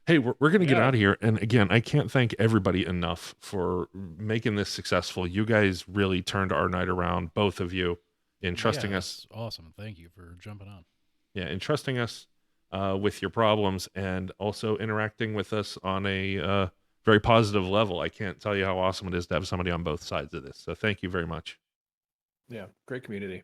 Hey, we're going to get Yeah. out of here. And again, I can't thank everybody enough for making this successful. You guys really turned our night around, both of you, in trusting Yeah, us. that's awesome. Thank you for jumping on. Yeah, in trusting us with your problems and also interacting with us on a very positive level. I can't tell you how awesome it is to have somebody on both sides of this. So thank you very much. Yeah, great community.